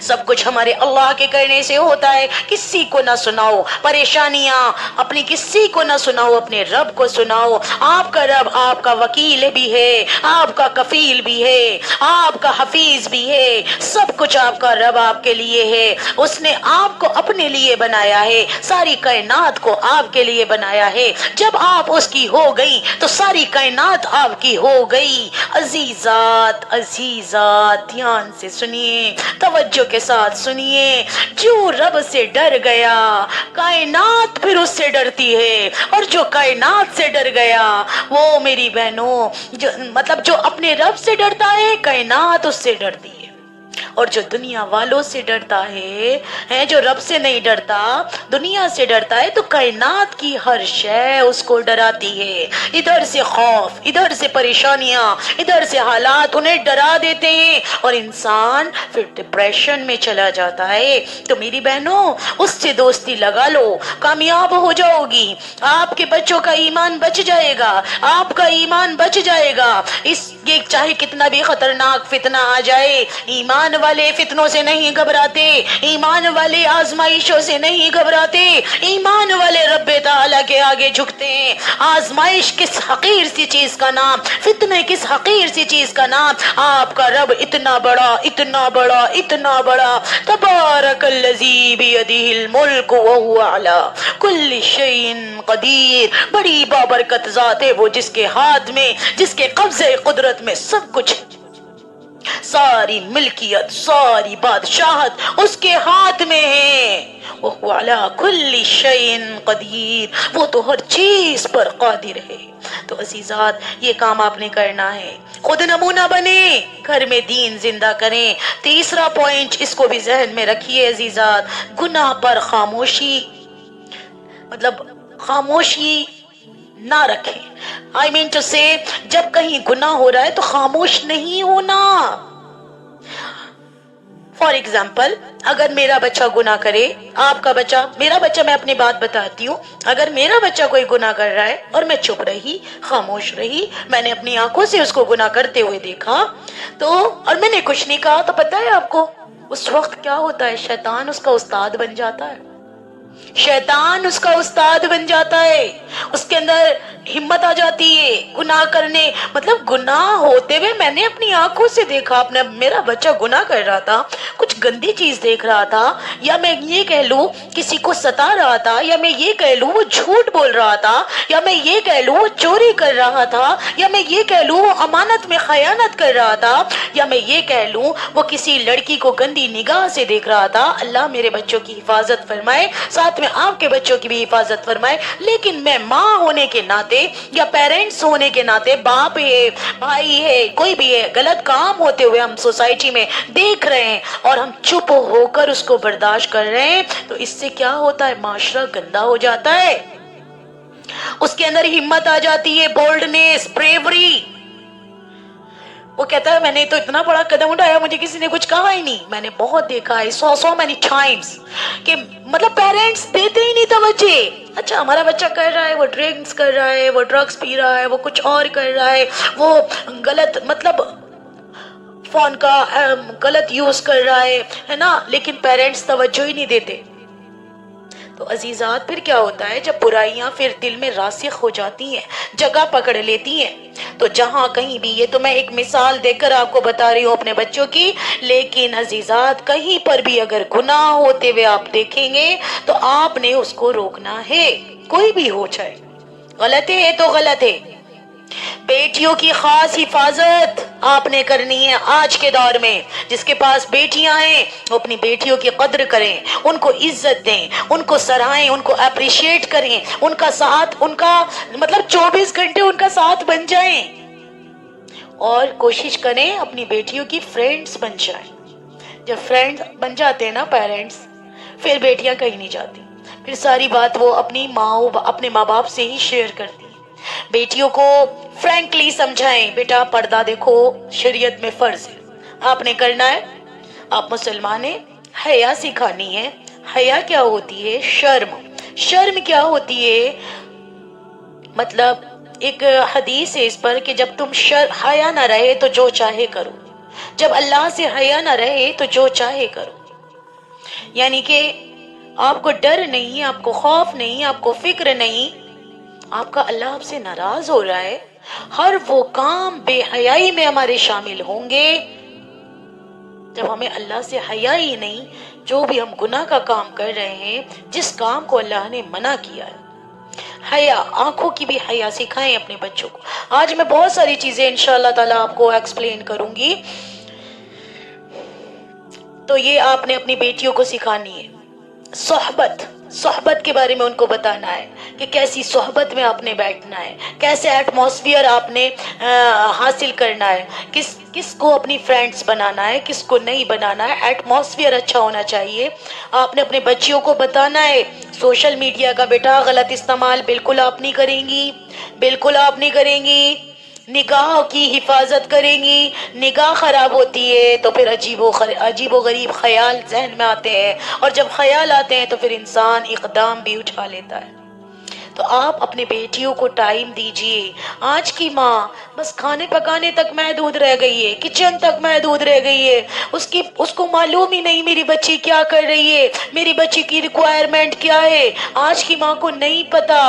سب کچھ ہمارے اللہ کے کرنے سے ہوتا ہے۔ کسی کو نہ سناؤ پریشانیاں، اپنی کسی کو نہ سناؤ، اپنے رب کو سناؤ۔ آپ کا رب آپ کا وکیل بھی ہے، آپ کا کفیل بھی ہے، آپ کا حفیظ بھی ہے، سب کچھ آپ کا رب آپ کے لیے ہے۔ اس نے آپ کو اپنے لیے بنایا ہے، ساری کائنات کو آپ کے لیے بنایا ہے۔ جب آپ اس کی ہو گئی تو ساری کائنات آپ کی ہو گئی۔ عزیزات دھیان سے سنیے، توجہ کے ساتھ سنیے، جو رب سے ڈر گیا کائنات پھر اس سے ڈرتی ہے، اور جو کائنات سے ڈر گیا وہ میری بہنوں جو اپنے رب سے ڈرتا ہے کائنات اس سے ڈرتی ہے۔ اور جو دنیا والوں سے ڈرتا ہے جو رب سے نہیں ڈرتا، دنیا سے ڈرتا ہے، تو کائنات کی ہر شے اس کو ڈراتی ہے۔ ادھر سے خوف، ادھر سے پریشانیاں، ادھر سے حالات انہیں ڈرا دیتے ہیں، اور انسان پھر ڈپریشن میں چلا جاتا ہے۔ تو میری بہنوں اس سے دوستی لگا لو، کامیاب ہو جاؤ گی، آپ کے بچوں کا ایمان بچ جائے گا، آپ کا ایمان بچ جائے گا۔ یہ چاہے کتنا بھی خطرناک فتنہ آ جائے، ایمان والے فتنوں سے نہیں گھبراتے، ایمان والے آزمائشوں سے نہیں گھبراتے، ایمان والے رب تعالیٰ کے آگے جھکتے ہیں۔ آزمائش کس حقیر سی چیز کا نام، فتنے کس حقیر سی چیز کا نام، آپ کا رب اتنا بڑا اتنا بڑا اتنا بڑا، تبارک الذی بیدہ الملک وہو علی کل شیء قدیر، بڑی بابرکت ذات ہے وہ جس کے ہاتھ میں، جس کے قبضے قدرت میں سب کچھ، ساری ملکیت ساری بادشاہت اس کے ہاتھ میں ہے۔ وَهُوَ عَلَى كُلِّ شَيْءٍ قَدِيرٌ، وہ تو ہر چیز پر قادر ہے۔ تو عزیزات یہ کام آپ نے کرنا ہے، خود نمونہ بنے، گھر میں دین زندہ کریں۔ تیسرا پوائنٹ اس کو بھی ذہن میں رکھیے عزیزات، گناہ پر خاموشی، خاموشی نہ رکھیں۔ I mean to say جب کہیں گناہ ہو رہا ہے تو خاموش نہیں ہونا۔ فار ایگزامپل اگر میرا بچہ گناہ کرے، آپ کا بچہ، میرا بچہ، میں اپنی بات بتاتی ہوں، اگر میرا بچہ کوئی گناہ کر رہا ہے اور میں چپ رہی، خاموش رہی، میں نے اپنی آنکھوں سے اس کو گناہ کرتے ہوئے دیکھا تو، اور میں نے کچھ نہیں کہا، تو پتہ ہے آپ کو اس وقت کیا ہوتا ہے؟ شیطان اس کا استاد بن جاتا ہے، شیطان اس کا استاد بن جاتا ہے، اس کے اندر ہمت آ جاتی ہے گناہ کرنے۔ گناہ ہوتے ہوئے میں نے اپنی آنکھوں سے دیکھا، میرا بچہ گناہ کر رہا تھا، کچھ گندی چیز دیکھ رہا تھا، یا میں یہ کہہ لوں کسی کو ستا رہا تھا، یا میں یہ کہہ لوں وہ جھوٹ بول رہا تھا، یا میں یہ کہہ لوں وہ چوری کر رہا تھا، یا میں یہ کہہ لوں وہ امانت میں خیانت کر رہا تھا، یا میں یہ کہہ لوں وہ کسی لڑکی کو گندی نگاہ سے دیکھ رہا تھا۔ اللہ میرے بچوں کی حفاظت فرمائے، ساتھ میں آپ کے بچوں کی بھی حفاظت فرمائے، لیکن میں ماں ہونے کے ناطے یا پیرنٹس ہونے کے ناطے، باپ ہے، بھائی ہے، کوئی بھی ہے، غلط کام ہوتے ہوئے ہم سوسائٹی میں دیکھ رہے ہیں اور ہم چپ ہو کر اس کو برداشت کر رہے ہیں، تو اس سے کیا ہوتا ہے؟ معاشرہ گندا ہو جاتا ہے، اس کے اندر ہمت آ جاتی ہے، بولڈنیس، بریوری۔ وہ کہتا ہے میں نے تو اتنا بڑا قدم اٹھایا, مجھے کسی نے کچھ کہا ہی نہیں. میں نے بہت دیکھا ہے, سو مینی ٹائمس, کہ مطلب پیرنٹس دیتے ہی نہیں توجہ. اچھا ہمارا بچہ کر رہا ہے, وہ ڈرنکس کر رہا ہے, وہ ڈرگس پی رہا ہے, وہ کچھ اور کر رہا ہے, وہ غلط مطلب فون کا غلط یوز کر رہا ہے نا, لیکن پیرنٹس توجہ ہی نہیں دیتے. تو عزیزات پھر کیا ہوتا ہے, جب برائیاں پھر دل میں راسخ ہو جاتی ہیں, جگہ پکڑ لیتی ہیں, تو جہاں کہیں بھی, یہ تو میں ایک مثال دے کر آپ کو بتا رہی ہوں اپنے بچوں کی, لیکن عزیزات کہیں پر بھی اگر گناہ ہوتے ہوئے آپ دیکھیں گے تو آپ نے اس کو روکنا ہے, کوئی بھی ہو جائے. غلط ہے تو غلط ہے. بیٹیوں کی خاص حفاظت آپ نے کرنی ہے آج کے دور میں. جس کے پاس بیٹیاں ہیں وہ اپنی بیٹیوں کی قدر کریں, ان کو عزت دیں, ان کو سراہیں, ان کو اپریشیٹ کریں, ان کا ساتھ, ان کا مطلب 24 گھنٹے ان کا ساتھ بن جائیں, اور کوشش کریں اپنی بیٹیوں کی فرینڈز بن جائیں. جب فرینڈ بن جاتے ہیں نا پیرنٹس, پھر بیٹیاں کہیں نہیں جاتی, پھر ساری بات وہ اپنی اپنے ماں باپ سے ہی شیئر کرتی ہیں. بیٹیوں کو فرینکلی سمجھائیں, بیٹا پردہ دیکھو شریعت میں فرض ہے, آپ نے کرنا ہے, آپ مسلمان ہیں. حیا سکھانی ہے. حیا کیا ہوتی ہے؟ شرم. شرم کیا ہوتی ہے؟ مطلب ایک حدیث ہے اس پر کہ جب تم حیا نہ رہے تو جو چاہے کرو, جب اللہ سے حیا نہ رہے تو جو چاہے کرو. یعنی کہ آپ کو ڈر نہیں, آپ کو خوف نہیں, آپ کو فکر نہیں, آپ کا اللہ آپ سے ناراض ہو رہا ہے. ہر وہ کام بے حیائی میں ہمارے شامل ہوں گے جب ہمیں اللہ سے حیا ہی نہیں. جو بھی ہم گناہ کا کام کر رہے ہیں, جس کام کو اللہ نے منع کیا ہے, حیا, آنکھوں کی بھی حیا سکھائیں اپنے بچوں کو. آج میں بہت ساری چیزیں انشاءاللہ تعالیٰ آپ کو ایکسپلین کروں گی. تو یہ آپ نے اپنی بیٹیوں کو سکھانی ہے. صحبت کے بارے میں ان کو بتانا ہے کہ کیسی صحبت میں آپ نے بیٹھنا ہے, کیسے ایٹماسفیئر آپ نے حاصل کرنا ہے, کس کو اپنی فرینڈز بنانا ہے, کس کو نہیں بنانا ہے. ایٹماسفیئر اچھا ہونا چاہیے. آپ نے اپنے بچیوں کو بتانا ہے سوشل میڈیا کا بیٹا غلط استعمال بالکل آپ نہیں کریں گی, بالکل آپ نہیں کریں گی. نگاہ کی حفاظت کریں گی. نگاہ خراب ہوتی ہے تو پھر عجیب و غریب خیال ذہن میں آتے ہیں, اور جب خیال آتے ہیں تو پھر انسان اقدام بھی اٹھا لیتا ہے. تو آپ اپنے بیٹیوں کو ٹائم دیجئے. آج کی ماں بس کھانے پکانے تک محدود رہ گئی ہے, کچن تک محدود رہ گئی ہے. اس کو معلوم ہی نہیں میری بچی کیا کر رہی ہے, میری بچی کی ریکوائرمنٹ کیا ہے. آج کی ماں کو نہیں پتا,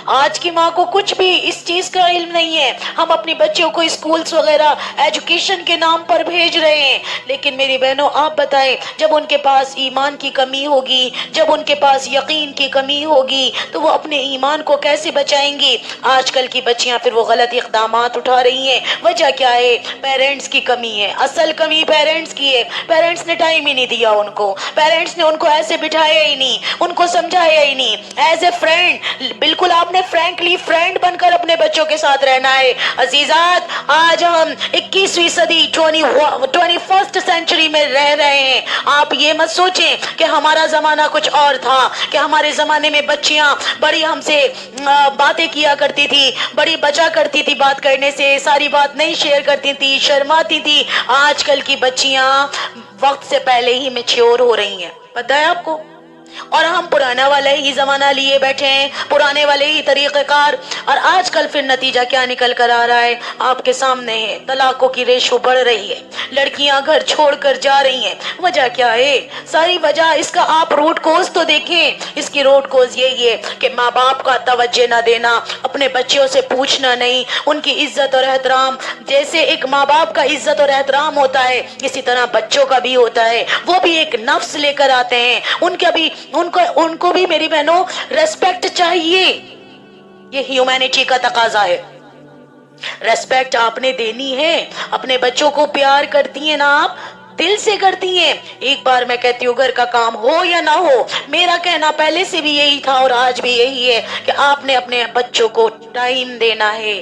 آج کی ماں کو کچھ بھی اس چیز کا علم نہیں ہے. ہم اپنی بچیوں کو اسکولز وغیرہ ایجوکیشن کے نام پر بھیج رہے ہیں, لیکن میری بہنوں آپ بتائیں, جب ان کے پاس ایمان کی کمی ہوگی, جب ان کے پاس یقین کی کمی ہوگی, تو وہ اپنے ایمان کو کیسے بچائیں گی؟ آج کل کی بچیاں پھر وہ غلط اقدامات اٹھا رہی ہیں. وجہ کیا ہے؟ پیرنٹس کی کمی ہے. اصل کمی پیرنٹس کی ہے. پیرنٹس نے ٹائم ہی نہیں دیا ان کو, پیرنٹس نے ان کو ایسے بٹھایا ہی نہیں, ان کو سمجھایا ہی نہیں. ایز اے فرینڈ, بالکل آپ نے فرینکلی فرینڈ بن کر اپنے بچوں کے ساتھ رہنا ہے. عزیزات, آج ہم 21ویں صدی 21st سینچری میں رہ رہے ہیں. آپ یہ مت سوچیں کہ ہمارا زمانہ کچھ اور تھا, کہ ہمارے زمانے میں بچیاں بڑی ہم سے باتیں کیا کرتی تھی, بڑی بچا کرتی تھی بات کرنے سے, ساری بات نہیں شیئر کرتی تھی, شرماتی تھی. آج کل کی بچیاں وقت سے پہلے ہی میچور ہو رہی ہیں, پتہ ہے آپ کو. اور ہم پرانا والا ہی زمانہ لیے بیٹھے ہیں, پرانے والے ہی طریقہ کار. اور آج کل پھر نتیجہ کیا نکل کر آ رہا ہے آپ کے سامنے ہے. طلاقوں کی ریشو بڑھ رہی ہے, لڑکیاں گھر چھوڑ کر جا رہی ہیں. وجہ کیا ہے؟ ساری وجہ اس کا آپ روٹ کوز تو دیکھیں. اس کی روٹ کوز یہی ہے کہ ماں باپ کا توجہ نہ دینا, اپنے بچوں سے پوچھنا نہیں, ان کی عزت اور احترام. جیسے ایک ماں باپ کا عزت اور احترام ہوتا ہے, اسی طرح بچوں کا بھی ہوتا ہے. وہ بھی ایک نفس لے کر آتے ہیں, ان کو بھی میری بہنوں ریسپیکٹ چاہیے. یہ ہیومینٹی کا تقاضا ہے. ریسپیکٹ آپ نے دینی ہے. اپنے بچوں کو پیار کرتی ہیں نا آپ, دل سے کرتی ہیں. ایک بار میں کہتی ہوں گھر کا کام ہو یا نہ ہو, میرا کہنا پہلے سے بھی یہی تھا اور آج بھی یہی ہے کہ آپ نے اپنے بچوں کو ٹائم دینا ہے.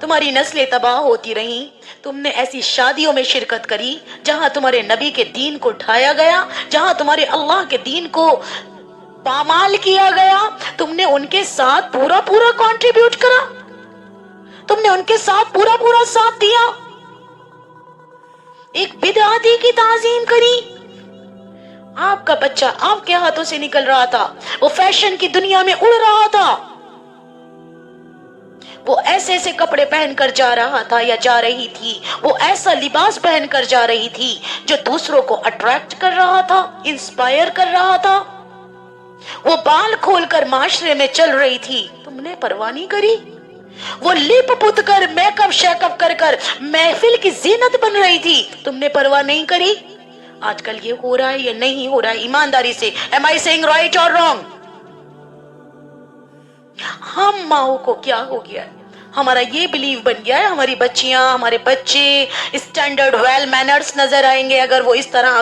تمہاری نسلیں تباہ ہوتی رہیں. تم نے ایسی شادیوں میں شرکت کری جہاں تمہارے نبی کے دین کو ڈھایا گیا, جہاں تمہارے اللہ کے دین کو پامال کیا گیا. تم نے ان کے ساتھ پورا پورا کنٹریبیوٹ کرا, تم نے ان کے ساتھ پورا پورا ساتھ دیا, ایک بدعتی کی تعظیم کری. آپ کا بچہ آپ کے ہاتھوں سے نکل رہا تھا, وہ فیشن کی دنیا میں اڑ رہا تھا, وہ ایسے ایسے کپڑے پہن کر جا رہا تھا یا جا رہی تھی, وہ ایسا لباس پہن کر جا رہی تھی جو دوسروں کو اٹریکٹ کر رہا تھا, انسپائر کر رہا تھا, وہ بال کھول کر معاشرے میں چل رہی تھی. تم نے پرواہ نہیں کری. وہ لپ پت کر میک اپ شیک اپ کر کر محفل کی زینت بن رہی تھی, تم نے پرواہ نہیں کری. آج کل یہ ہو رہا ہے یا نہیں ہو رہا ہے؟ ایمانداری سے, am I saying right or wrong؟ ہم ماؤں کو کیا ہو گیا ہے؟ ہمارا یہ بلیو بن گیا ہے ہماری بچیاں, ہمارے بچے اسٹینڈرڈ ویل مینرز نظر آئیں گے اگر وہ اس طرح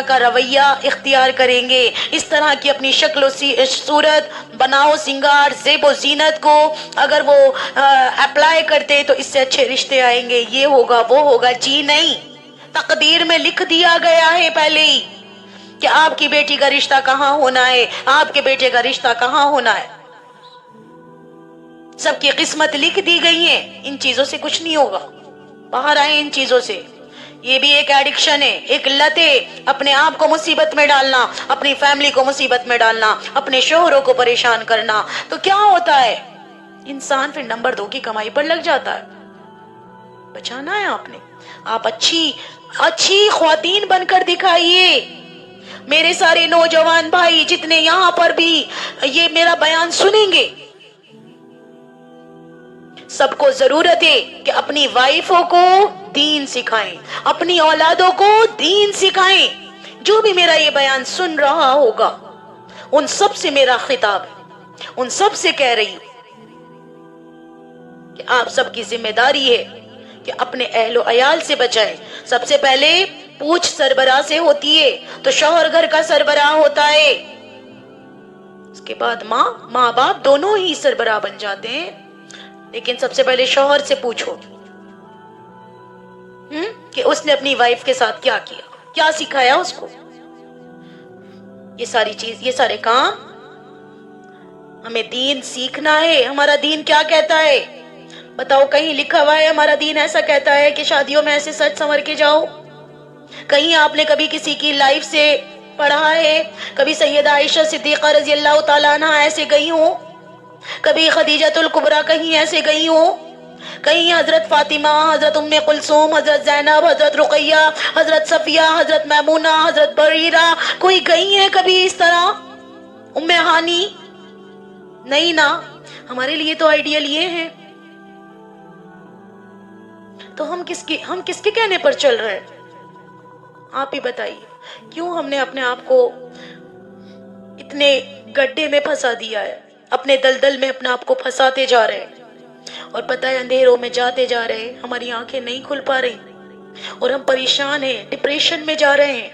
کا رویہ اختیار کریں گے, اس طرح کی اپنی شکل و صورت, بناؤ سنگار, زیب و زینت کو اگر وہ اپلائی کرتے تو اس سے اچھے رشتے آئیں گے, یہ ہوگا وہ ہوگا. جی نہیں, تقدیر میں لکھ دیا گیا ہے پہلے ہی کہ آپ کی بیٹی کا رشتہ کہاں ہونا ہے, آپ کے بیٹے کا رشتہ کہاں ہونا ہے. سب کی قسمت لکھ دی گئی ہے. ان چیزوں سے کچھ نہیں ہوگا, باہر آئے ان چیزوں سے. یہ بھی ایک ایڈکشن ہے, ایک لت ہے, اپنے آپ کو مصیبت میں ڈالنا, اپنی فیملی کو مصیبت میں ڈالنا, اپنے شوہروں کو پریشان کرنا. تو کیا ہوتا ہے, انسان پھر نمبر 2 کی کمائی پر لگ جاتا ہے. بچانا ہے آپ نے. آپ اچھی خواتین بن کر دکھائیے. میرے سارے نوجوان بھائی جتنے یہاں پر بھی یہ میرا بیان سنیں گے, سب کو ضرورت ہے کہ اپنی وائفوں کو دین سکھائیں, اپنی اولادوں کو دین سکھائیں. جو بھی میرا یہ بیان سن رہا ہوگا ان سب سے میرا خطاب ہے, ان سب سے کہہ رہی ہوں کہ آپ سب کی ذمہ داری ہے کہ اپنے اہل و عیال سے بچائیں. سب سے پہلے پوچھ سربراہ سے ہوتی ہے تو شوہر گھر کا سربراہ ہوتا ہے, اس کے بعد ماں باپ دونوں ہی سربراہ بن جاتے ہیں. لیکن سب سے پہلے شوہر سے پوچھو کہ اس نے اپنی وائف کے ساتھ کیا کیا, کیا سکھایا اس کو. یہ سارے کام ہمیں دین سیکھنا ہے. ہمارا دین کیا کہتا ہے بتاؤ؟ کہیں لکھا ہوا ہے ہمارا دین ایسا کہتا ہے کہ شادیوں میں ایسے سج سنور کے جاؤ؟ کہیں آپ نے کبھی کسی کی لائف سے پڑھا ہے؟ کبھی سیدہ عائشہ صدیقہ رضی اللہ تعالیٰ عنہ ایسے گئی ہوں؟ کبھی خدیجۃ الکبریٰ کہیں ایسے گئی ہوں؟ کہیں حضرت فاطمہ, حضرت ام کلثوم, حضرت زینب, حضرت رقیہ, حضرت صفیہ, حضرت میمونہ, حضرت بریرہ کوئی گئی ہیں کبھی اس طرح؟ ام ہانی نہیں نا. ہمارے لیے تو آئیڈیل یہ ہے. تو ہم کس کے کہنے پر چل رہے ہیں؟ آپ ہی بتائیے. کیوں ہم نے اپنے آپ کو اتنے گڈھے میں پھنسا دیا ہے, اپنے دلدل میں اپنے آپ کو پھنساتے جا رہے ہیں, اور پتہ ہے اندھیروں میں جاتے جا رہے ہیں. ہماری آنکھیں نہیں کھل پا رہی اور ہم پریشان ہیں, ڈپریشن میں جا رہے ہیں.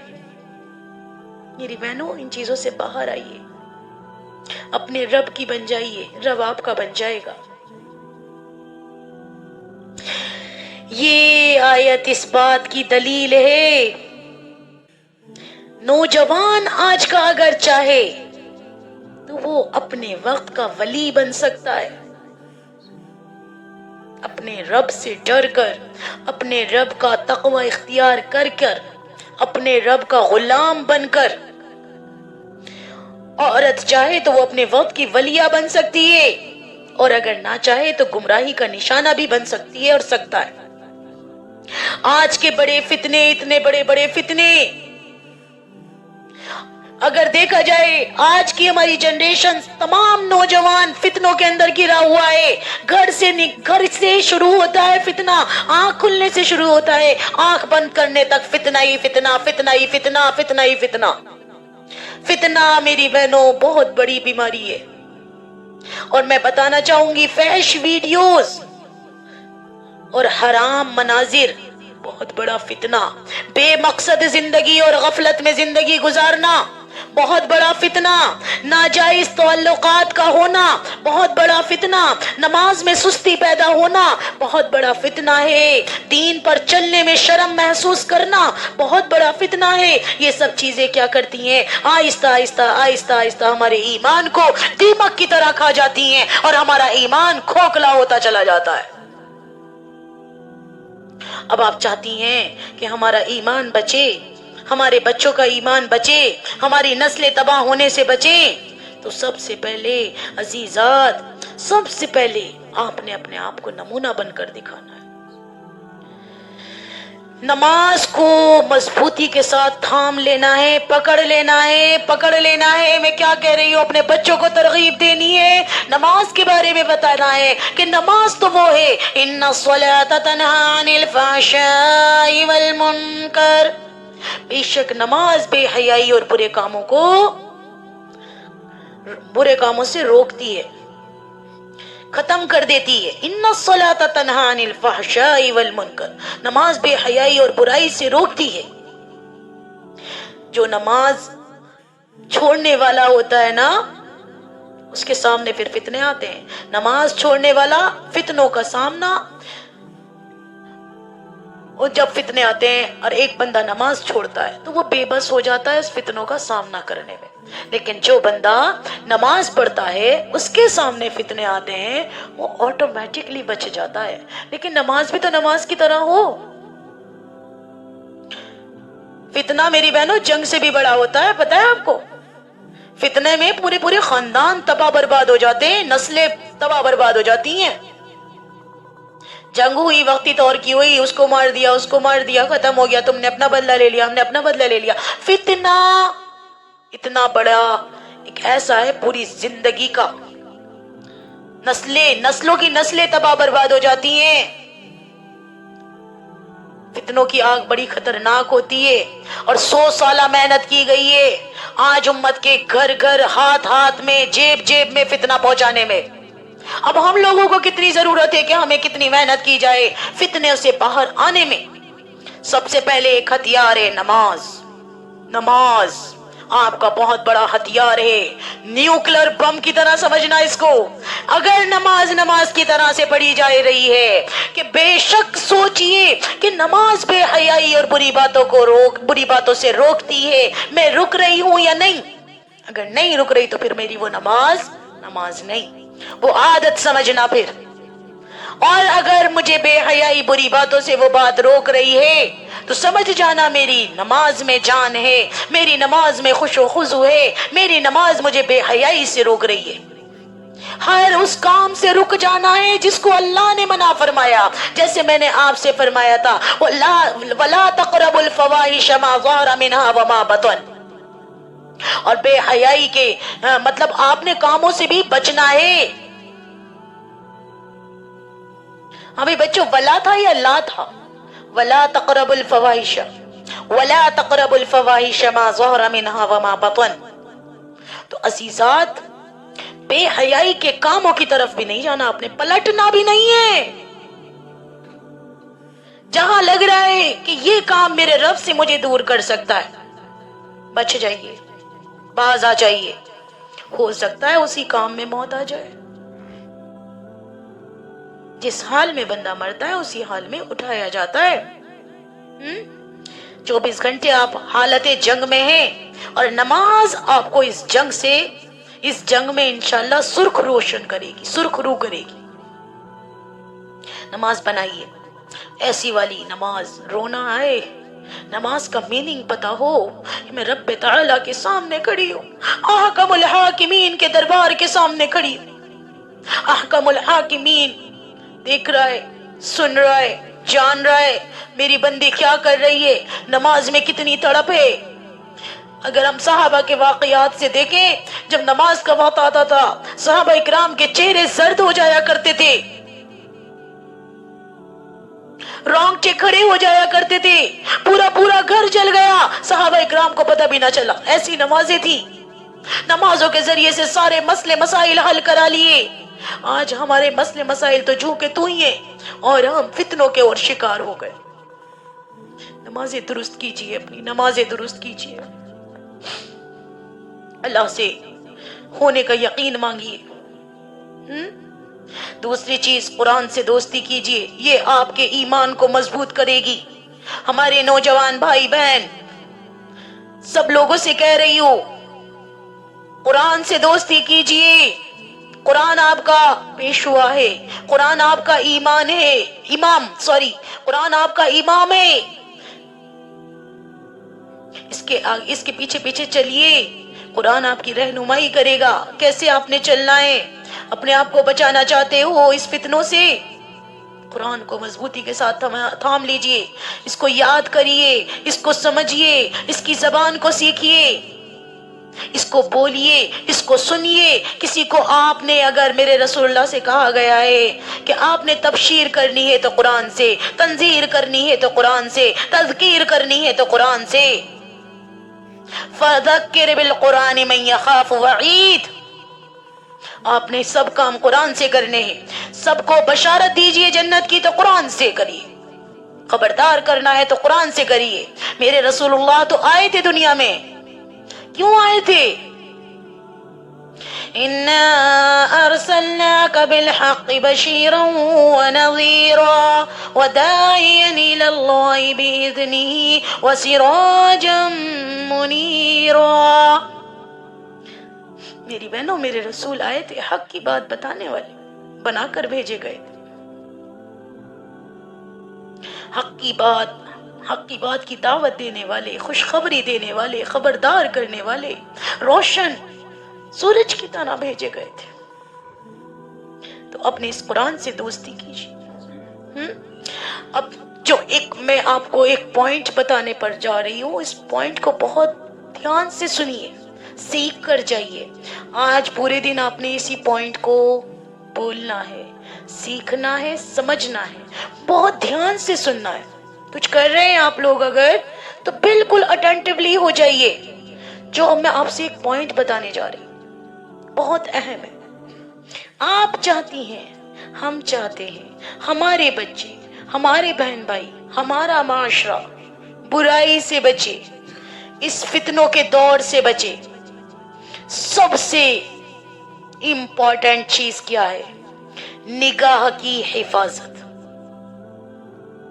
میری بہنوں, ان چیزوں سے باہر آئیے, اپنے رب کی بن جائیے, رب آپ کا بن جائے گا. یہ آیت اس بات کی دلیل ہے, نوجوان آج کا اگر چاہے تو وہ اپنے وقت کا ولی بن سکتا ہے, اپنے رب سے ڈر کر, اپنے رب کا تقوی اختیار کر کر, اپنے رب کا غلام بن کر. عورت چاہے تو وہ اپنے وقت کی ولیہ بن سکتی ہے, اور اگر نہ چاہے تو گمراہی کا نشانہ بھی بن سکتی ہے اور سکتا ہے. آج کے بڑے فتنے, اتنے بڑے بڑے فتنے, اگر دیکھا جائے آج کی ہماری جنریشن, تمام نوجوان فتنوں کے اندر گرا ہوا ہے. گھر سے شروع ہوتا ہے فتنہ, آنکھ کھلنے سے شروع ہوتا ہے, آنکھ بند کرنے تک فتنہ ہی فتنہ, فتنہ ہی فتنہ, فتنہ ہی فتنہ. فتنہ میری بہنوں بہت بڑی بیماری ہے. اور میں بتانا چاہوں گی, فحش ویڈیوز اور حرام مناظر بہت بڑا فتنہ. بے مقصد زندگی اور غفلت میں زندگی گزارنا بہت بڑا فتنہ، ناجائز تعلقات کا ہونا بہت بڑا فتنہ، نماز میں سستی پیدا ہونا بہت بڑا فتنہ ہے، دین پر چلنے میں شرم محسوس کرنا بہت بڑا فتنہ ہے۔ یہ سب چیزیں کیا کرتی ہیں؟ آہستہ آہستہ آہستہ آہستہ ہمارے ایمان کو دیمک کی طرح کھا جاتی ہیں اور ہمارا ایمان کھوکھلا ہوتا چلا جاتا ہے۔ اب آپ چاہتی ہیں کہ ہمارا ایمان بچے، ہمارے بچوں کا ایمان بچے، ہماری نسلیں تباہ ہونے سے بچیں، تو سب سے پہلے عزیزات، سب سے پہلے آپ نے اپنے آپ کو نمونہ بن کر دکھانا ہے۔ نماز کو مضبوطی کے ساتھ تھام لینا ہے، پکڑ لینا ہے، پکڑ لینا ہے۔ میں کیا کہہ رہی ہوں؟ اپنے بچوں کو ترغیب دینی ہے، نماز کے بارے میں بتانا ہے کہ نماز تو وہ ہے، ان الصلاۃ تنہی عن الفحشاء والمنکر، بے شک نماز بے حیائی اور برے کاموں سے روکتی ہے، ختم کر دیتی ہے۔ ان الصلاۃ تنہی عن الفحشاء والمنکر، نماز بے حیائی اور برائی سے روکتی ہے۔ جو نماز چھوڑنے والا ہوتا ہے نا، اس کے سامنے پھر فتنے آتے ہیں۔ نماز چھوڑنے والا فتنوں کا سامنا، اور جب فتنے آتے ہیں اور ایک بندہ نماز چھوڑتا ہے تو وہ بے بس ہو جاتا ہے اس فتنوں کا سامنا کرنے میں، لیکن جو بندہ نماز پڑھتا ہے اس کے سامنے فتنے آتے ہیں وہ آٹومیٹکلی بچ جاتا ہے۔ لیکن نماز بھی تو نماز کی طرح ہو۔ فتنہ میری بہنوں جنگ سے بھی بڑا ہوتا ہے، پتہ ہے آپ کو؟ فتنے میں پورے خاندان تباہ برباد ہو جاتے ہیں، نسلیں تباہ برباد ہو جاتی ہیں۔ جنگ ہوئی، وقتی طور کی ہوئی، اس کو مار دیا، اس کو مار دیا، ختم ہو گیا، تم نے اپنا بدلہ لے لیا، ہم نے اپنا بدلہ لے لیا۔ فتنہ اتنا بڑا ایک ایسا ہے پوری زندگی کا، نسلوں کی نسلیں تباہ برباد ہو جاتی ہیں۔ فتنوں کی آگ بڑی خطرناک ہوتی ہے اور 100 سالہ محنت کی گئی ہے آج امت کے گھر گھر، ہاتھ ہاتھ میں، جیب جیب میں فتنہ پہنچانے میں۔ اب ہم لوگوں کو کتنی ضرورت ہے کہ ہمیں کتنی محنت کی جائے فتنے سے باہر آنے میں۔ سب سے پہلے ایک ہتھیار ہے نماز۔ نماز آپ کا بہت بڑا ہتھیار ہے، نیوکلر بم کی طرح سمجھنا اس کو۔ اگر نماز کی طرح سے پڑھی جا رہی ہے کہ بے شک سوچئے کہ نماز بے حیائی اور بری باتوں سے روکتی ہے، میں رک رہی ہوں یا نہیں؟ اگر نہیں رک رہی تو پھر میری وہ نماز نہیں، وہ عادت سمجھنا پھر۔ اور اگر مجھے بے حیائی بری باتوں سے وہ بات روک رہی ہے تو سمجھ جانا میری نماز میں جان ہے، میری نماز میں خش و خضوع ہے، میری نماز مجھے بے حیائی سے روک رہی ہے۔ ہر اس کام سے رک جانا ہے جس کو اللہ نے منع فرمایا، جیسے میں نے آپ سے فرمایا تھا وَلَا تَقْرَبُوا الْفَوَاحِشَ مَا ظَهَرَ مِنْهَا وَمَا بَطَنَ، اور بے حیائی کے مطلب آپ نے کاموں سے بھی بچنا ہے۔ ہمیں بچوں ولا تھا یا لا تھا؟ ولا تقربوا الفواحش، ولا تقربوا الفواحش ما ظهر منها وما بطن۔ تو عزیزات، بے حیائی کے کاموں کی طرف بھی نہیں جانا، آپ نے پلٹنا بھی نہیں ہے۔ جہاں لگ رہا ہے کہ یہ کام میرے رب سے مجھے دور کر سکتا ہے، بچ جائیے، باز آ جائیے، ہو سکتا ہے اسی کام میں موت آ جائے۔ جس حال میں بندہ مرتا ہے اسی حال میں اٹھایا جاتا ہے۔ 24 گھنٹے آپ حالت جنگ میں ہیں اور نماز آپ کو اس جنگ میں انشاءاللہ سرخ روشن کرے گی، سرخ رو کرے گی۔ نماز بنائیے، ایسی والی نماز رونا آئے، نماز کا میننگ پتا ہو، میں رب تعالیٰ کے سامنے کھڑی ہوں، احکم الحاکمین کے دربار کے سامنے کھڑی ہوں۔ احکم الحاکمین دیکھ رہا ہے، سن رہا ہے، جان رہا ہے میری بندی کیا کر رہی ہے، نماز میں کتنی تڑپ ہے۔ اگر ہم صحابہ کے واقعات سے دیکھیں، جب نماز کا وقت آتا تھا صحابہ اکرام کے چہرے زرد ہو جایا کرتے تھے، رونگٹے کھڑے ہو جایا کرتے تھے، پورا گھر جل گیا، صحابہ اکرام کو پتہ بھی نہ چلا، ایسی نمازیں تھی۔ نمازوں کے ذریعے سے سارے مسئلے مسائل حل کرا لیے۔ آج ہمارے مسئلے مسائل تو جھوکے تو ہی ہیں اور ہم فتنوں کے اور شکار ہو گئے۔ نمازیں درست کیجیے، اپنی نمازیں درست کیجیے۔ اللہ سے ہونے کا یقین مانگیے. دوسری چیز، قرآن سے دوستی کیجیے، یہ آپ کے ایمان کو مضبوط کرے گی. ہمارے نوجوان بھائی بہن سب لوگوں سے کہہ رہی ہوں، قرآن سے دوستی کیجیے. قرآن آپ کا پیشوا ہے، قرآن آپ کا ایمان ہے، قرآن آپ کا امام ہے. اس کے پیچھے پیچھے چلیے. قرآن آپ کی رہنمائی کرے گا کیسے آپ نے چلنا ہے. اپنے آپ کو بچانا چاہتے ہو اس فتنوں سے، قرآن کو مضبوطی کے ساتھ تھام لیجئے، اس کو یاد کریے، اس کو سمجھیے، اس کی زبان کو سیکھیے، اس کو بولیے، اس کو سنیے. کسی کو آپ نے اگر میرے رسول اللہ سے کہا گیا ہے کہ آپ نے تبشیر کرنی ہے تو قرآن سے، تنذیر کرنی ہے تو قرآن سے، تذکیر کرنی ہے تو قرآن سے. فَذَكِّرْ بِالْقُرْآنِ مَنْ يَخَافُ وَعِيدٍ. آپ نے سب کام قرآن سے کرنے ہیں. سب کو بشارت دیجئے جنت کی تو قرآن سے کریے، خبردار کرنا ہے تو قرآن سے کریے. میرے رسول اللہ تو آئے تھے دنیا میں، کیوں آئے تھے؟ اِنَّا أَرْسَلْنَاكَ بِالْحَقِّ بَشِيرًا وَنَذِيرًا وَدَاعِيًا إِلَى اللَّهِ بِإِذْنِهِ وَسِرَاجًا مُنِيرًا. میری بہنوں، میرے رسول آئے تھے حق کی بات بتانے والے، بنا کر بھیجے گئے تھے. حق کی بات کی دعوت دینے والے، خوشخبری دینے والے، خبردار کرنے والے، روشن سورج کی طرح بھیجے گئے تھے. تو اپنے اس قرآن سے دوستی کیجیے. اب جو میں آپ کو ایک پوائنٹ بتانے پر جا رہی ہوں، اس پوائنٹ کو بہت دھیان سے سنیے، سیکھ کر جائیے. آج پورے دن آپ نے اسی پوائنٹ کو بولنا ہے، سیکھنا ہے، سمجھنا ہے، بہت دھیان سے سننا ہے. کچھ کر رہے ہیں آپ لوگ اگر تو بالکل اٹینٹیولی ہو جائیے. جو میں آپ سے ایک پوائنٹ بتانے جا رہی ہوں بہت اہم ہے. آپ چاہتی ہیں، ہم چاہتے ہیں ہمارے بچے، ہمارے بہن بھائی، ہمارا معاشرہ برائی سے بچے، اس فتنوں کے دور سے بچے. سب سے امپورٹنٹ چیز کیا ہے؟ نگاہ کی حفاظت.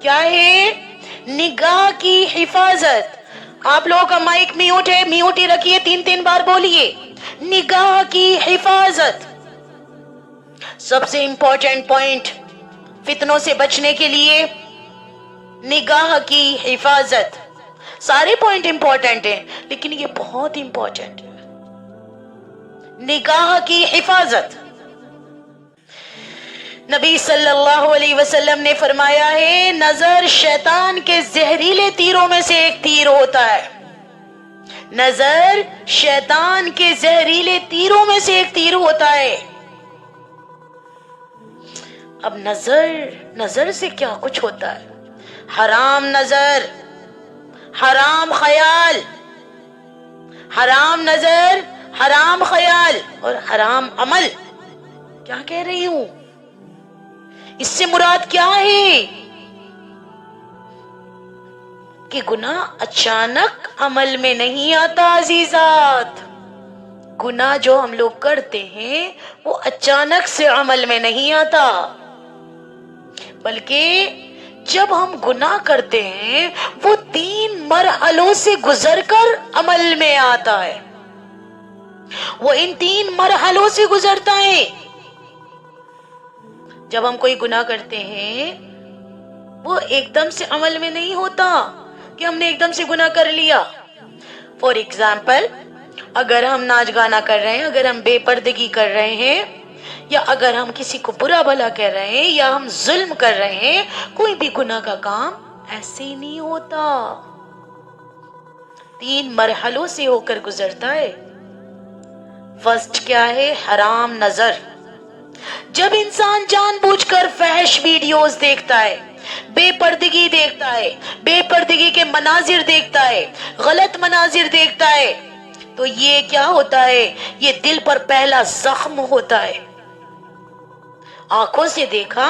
کیا ہے؟ نگاہ کی حفاظت. آپ لوگوں کا مائک میوٹ ہے، میوٹ ہی رکھیے، 3 بار بولیے نگاہ کی حفاظت. سب سے امپورٹنٹ پوائنٹ فتنوں سے بچنے کے لیے نگاہ کی حفاظت. سارے پوائنٹ امپورٹنٹ ہیں لیکن یہ بہت امپورٹنٹ ہے، نگاہ کی حفاظت. نبی صلی اللہ علیہ وسلم نے فرمایا ہے، نظر شیطان کے زہریلے تیروں میں سے ایک تیر ہوتا ہے. نظر شیطان کے زہریلے تیروں میں سے ایک تیر ہوتا ہے. اب نظر سے کیا کچھ ہوتا ہے؟ حرام نظر، حرام خیال، حرام نظر، حرام خیال اور حرام عمل. کیا کہہ رہی ہوں؟ اس سے مراد کیا ہے کہ گناہ اچانک عمل میں نہیں آتا عزیزات. گناہ جو ہم لوگ کرتے ہیں وہ اچانک سے عمل میں نہیں آتا، بلکہ جب ہم گناہ کرتے ہیں وہ 3 مرحلوں سے گزر کر عمل میں آتا ہے. وہ ان 3 مرحلوں سے گزرتا ہے. جب ہم کوئی گناہ کرتے ہیں وہ ایک دم سے عمل میں نہیں ہوتا کہ ہم نے ایک دم سے گناہ کر لیا. فور ایگزامپل، اگر ہم ناچ گانا کر رہے ہیں، اگر ہم بے پردگی کر رہے ہیں، یا اگر ہم کسی کو برا بھلا کہہ رہے ہیں، یا ہم ظلم کر رہے ہیں، کوئی بھی گناہ کا کام ایسے ہی نہیں ہوتا، 3 مرحلوں سے ہو کر گزرتا ہے. فرسٹ کیا ہے؟ حرام نظر. جب انسان جان بوجھ کر فحش ویڈیوز دیکھتا ہے، بے پردگی دیکھتا ہے، بے پردگی کے مناظر دیکھتا ہے، غلط مناظر دیکھتا ہے، تو یہ کیا ہوتا ہے؟ یہ دل پر پہلا زخم ہوتا ہے. آنکھوں سے دیکھا.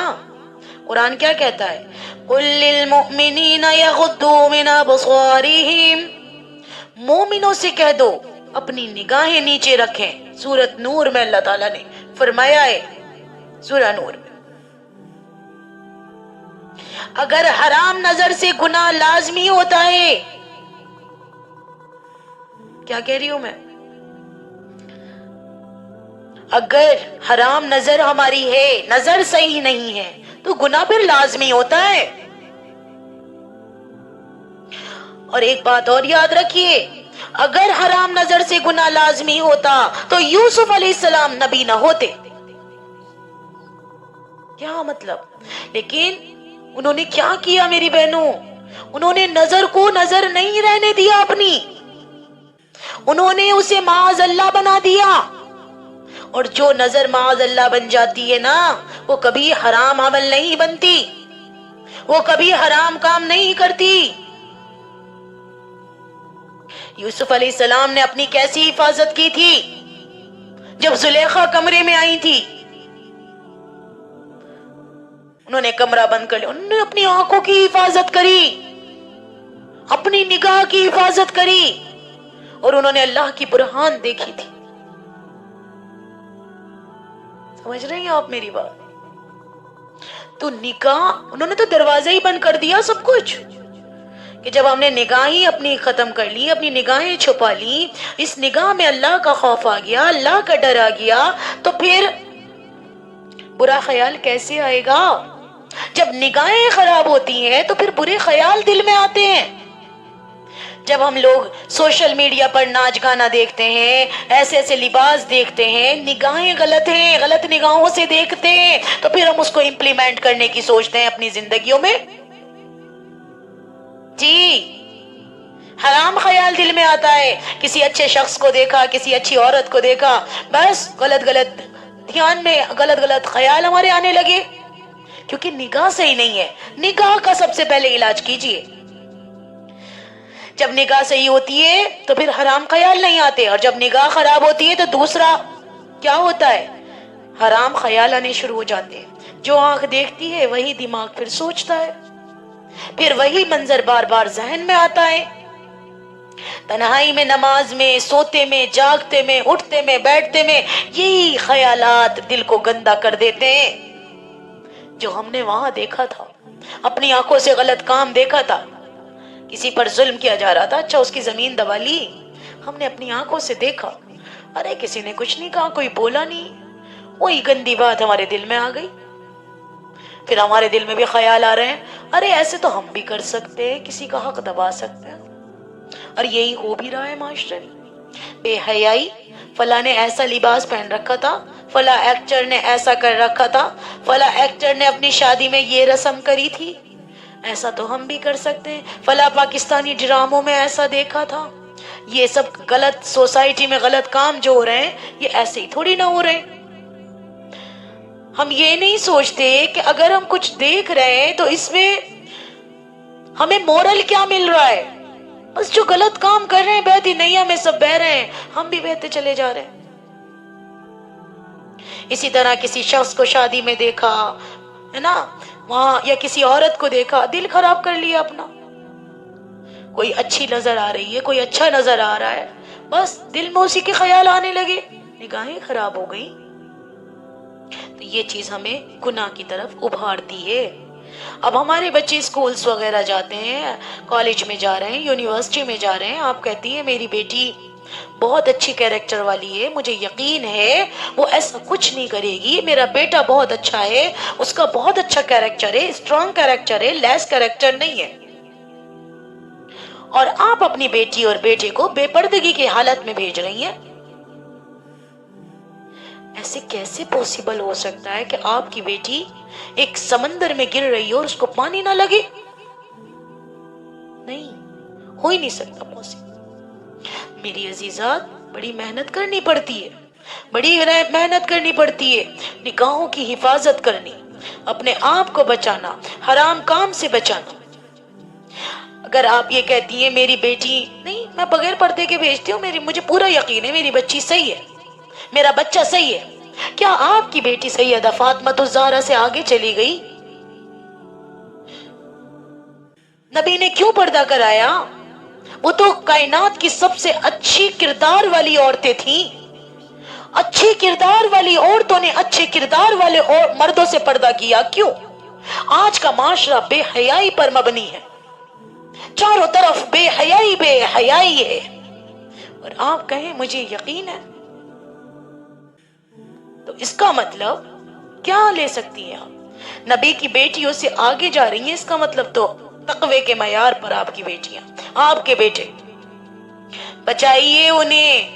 قرآن کیا کہتا ہے؟ قُل لِّلْمُؤْمِنِينَ يَغُضُّوا مِنْ أَبْصَارِهِمْ. مومنوں سے کہہ دو اپنی نگاہیں نیچے رکھیں. سورت نور میں اللہ تعالیٰ نے فرمایا ہے, سورہ نور میں, اگر حرام نظر سے گناہ لازمی ہوتا ہے, کیا کہہ رہی ہوں میں, اگر حرام نظر ہماری ہے, نظر صحیح نہیں ہے, تو گناہ پھر لازمی ہوتا ہے. اور ایک بات اور یاد رکھیے, اگر حرام نظر سے گناہ لازمی ہوتا تو یوسف علیہ السلام نبی نہ ہوتے. کیا مطلب؟ لیکن انہوں نے کیا کیا میری بہنوں, انہوں نے نظر کو نظر نہیں رہنے دیا اپنی, انہوں نے اسے معاذ اللہ بنا دیا. اور جو نظر معاذ اللہ بن جاتی ہے نا, وہ کبھی حرام عمل نہیں بنتی, وہ کبھی حرام کام نہیں کرتی. یوسف علیہ السلام نے اپنی کیسی حفاظت کی تھی جب زلیخا کمرے میں آئی تھی. انہوں نے کمرہ بند کر لیا, انہوں نے اپنی آنکھوں کی حفاظت کری, اپنی نگاہ کی حفاظت کری, اور انہوں نے اللہ کی برہان دیکھی تھی. سمجھ رہے ہیں آپ میری بات؟ تو نگاہ, انہوں نے تو دروازہ ہی بند کر دیا سب کچھ, کہ جب ہم نے نگاہ ہی اپنی ختم کر لی, اپنی نگاہیں چھپا لی, اس نگاہ میں اللہ کا خوف آ گیا, اللہ کا ڈر آ گیا, تو پھر برا خیال کیسے آئے گا؟ جب نگاہیں خراب ہوتی ہیں تو پھر برے خیال دل میں آتے ہیں. جب ہم لوگ سوشل میڈیا پر ناچ گانا دیکھتے ہیں, ایسے ایسے لباس دیکھتے ہیں, نگاہیں غلط ہیں, غلط نگاہوں سے دیکھتے ہیں, تو پھر ہم اس کو امپلیمنٹ کرنے کی سوچتے ہیں اپنی زندگیوں میں. جی, حرام خیال دل میں آتا ہے, کسی اچھے شخص کو دیکھا, کسی اچھی عورت کو دیکھا, بس غلط غلط دھیان میں غلط غلط خیال ہمارے آنے لگے, کیونکہ نگاہ صحیح نہیں ہے. نگاہ کا سب سے پہلے علاج کیجئے. جب نگاہ صحیح ہوتی ہے تو پھر حرام خیال نہیں آتے, اور جب نگاہ خراب ہوتی ہے تو دوسرا کیا ہوتا ہے, حرام خیال آنے شروع ہو جاتے ہیں. جو آنکھ دیکھتی ہے وہی دماغ پھر سوچتا ہے, پھر وہی منظر بار بار ذہن میں آتا ہے. تنہائی میں, نماز میں, سوتے میں, جاگتے میں, اٹھتے میں, بیٹھتے میں, یہی خیالات دل کو گندا کر دیتے ہیں. جو ہم نے وہاں دیکھا تھا, اپنی آنکھوں سے غلط کام دیکھا تھا, کسی پر ظلم کیا جا رہا تھا, اچھا اس کی زمین دبا لی, ہم نے اپنی آنکھوں سے دیکھا, ارے کسی نے کچھ نہیں کہا, کوئی بولا نہیں, وہی گندی بات ہمارے دل میں آ گئی. پھر ہمارے دل میں بھی خیال آ رہے ہیں, ارے ایسے تو ہم بھی کر سکتے ہیں, کسی کا حق دبا سکتے ہیں, اور یہی ہو بھی رہا ہے معاشرے میں. بے حیائی, فلاں نے ایسا لباس پہن رکھا تھا, فلاں ایکٹر نے ایسا کر رکھا تھا, فلاں ایکٹر نے اپنی شادی میں یہ رسم کری تھی, ایسا تو ہم بھی کر سکتے ہیں, فلاں پاکستانی ڈراموں میں ایسا دیکھا تھا. یہ سب غلط, سوسائٹی میں غلط کام جو ہو رہے ہیں, یہ ایسے ہی تھوڑی نہ ہو رہے ہیں. ہم یہ نہیں سوچتے کہ اگر ہم کچھ دیکھ رہے ہیں تو اس میں ہمیں مورل کیا مل رہا ہے. بس جو غلط کام کر رہے ہیں, بہتی نیا میں سب بہ رہے ہیں, ہم بھی بہتے چلے جا رہے ہیں. اسی طرح کسی شخص کو شادی میں دیکھا ہے نا وہاں, یا کسی عورت کو دیکھا, دل خراب کر لیا اپنا. کوئی اچھی نظر آ رہی ہے, کوئی اچھا نظر آ رہا ہے, بس دل میں اسی کے خیال آنے لگے, نگاہیں خراب ہو گئی. تو یہ چیز ہمیں گناہ کی طرف ابھارتی ہے. اب ہمارے بچے اسکولز وغیرہ جاتے ہیں, کالج میں جا رہے ہیں, یونیورسٹی میں جا رہے ہیں, آپ کہتی ہیں میری بیٹی بہت اچھی کیریکٹر والی ہے, مجھے یقین ہے وہ ایسا کچھ نہیں کرے گی, میرا بیٹا بہت اچھا ہے, اس کا بہت اچھا کیریکٹر ہے, اسٹرانگ کیریکٹر ہے, لیس کیریکٹر نہیں ہے. اور آپ اپنی بیٹی اور بیٹے کو بے پردگی کی حالت میں بھیج رہی ہیں. ایسے کیسے پوسیبل ہو سکتا ہے کہ آپ کی بیٹی ایک سمندر میں گر رہی ہو اور اس کو پانی نہ لگے؟ نہیں, ہو ہی نہیں سکتا پوسیبل. میری عزیزات, بڑی محنت کرنی پڑتی ہے, بڑی محنت کرنی پڑتی ہے, نگاہوں کی حفاظت کرنی, اپنے آپ کو بچانا, حرام کام سے بچانا. اگر آپ یہ کہتی ہیں میری بیٹی نہیں, میں بغیر پردے کے بھیجتی ہوں, مجھے پورا یقین ہے میری بچی صحیح ہے, میرا بچہ صحیح ہے, کیا آپ کی بیٹی سیدہ فاطمہ الزہرا سے آگے چلی گئی؟ نبی نے کیوں پردہ کرایا؟ وہ تو کائنات کی سب سے اچھی کردار والی عورتیں تھیں. اچھی کردار والی عورتوں نے اچھے کردار والے اور مردوں سے پردہ کیا. کیوں؟ آج کا معاشرہ بے حیائی پر مبنی ہے. چاروں طرف بے حیائی ہے. اور آپ کہیں مجھے یقین ہے، تو اس کا مطلب کیا لے سکتی ہیں آپ؟ نبی کی بیٹیوں سے آگے جا رہی ہیں، اس کا مطلب تو تقوی کے معیار پر آپ کی بیٹیاں، آپ کے بیٹے. بچائیے انہیں،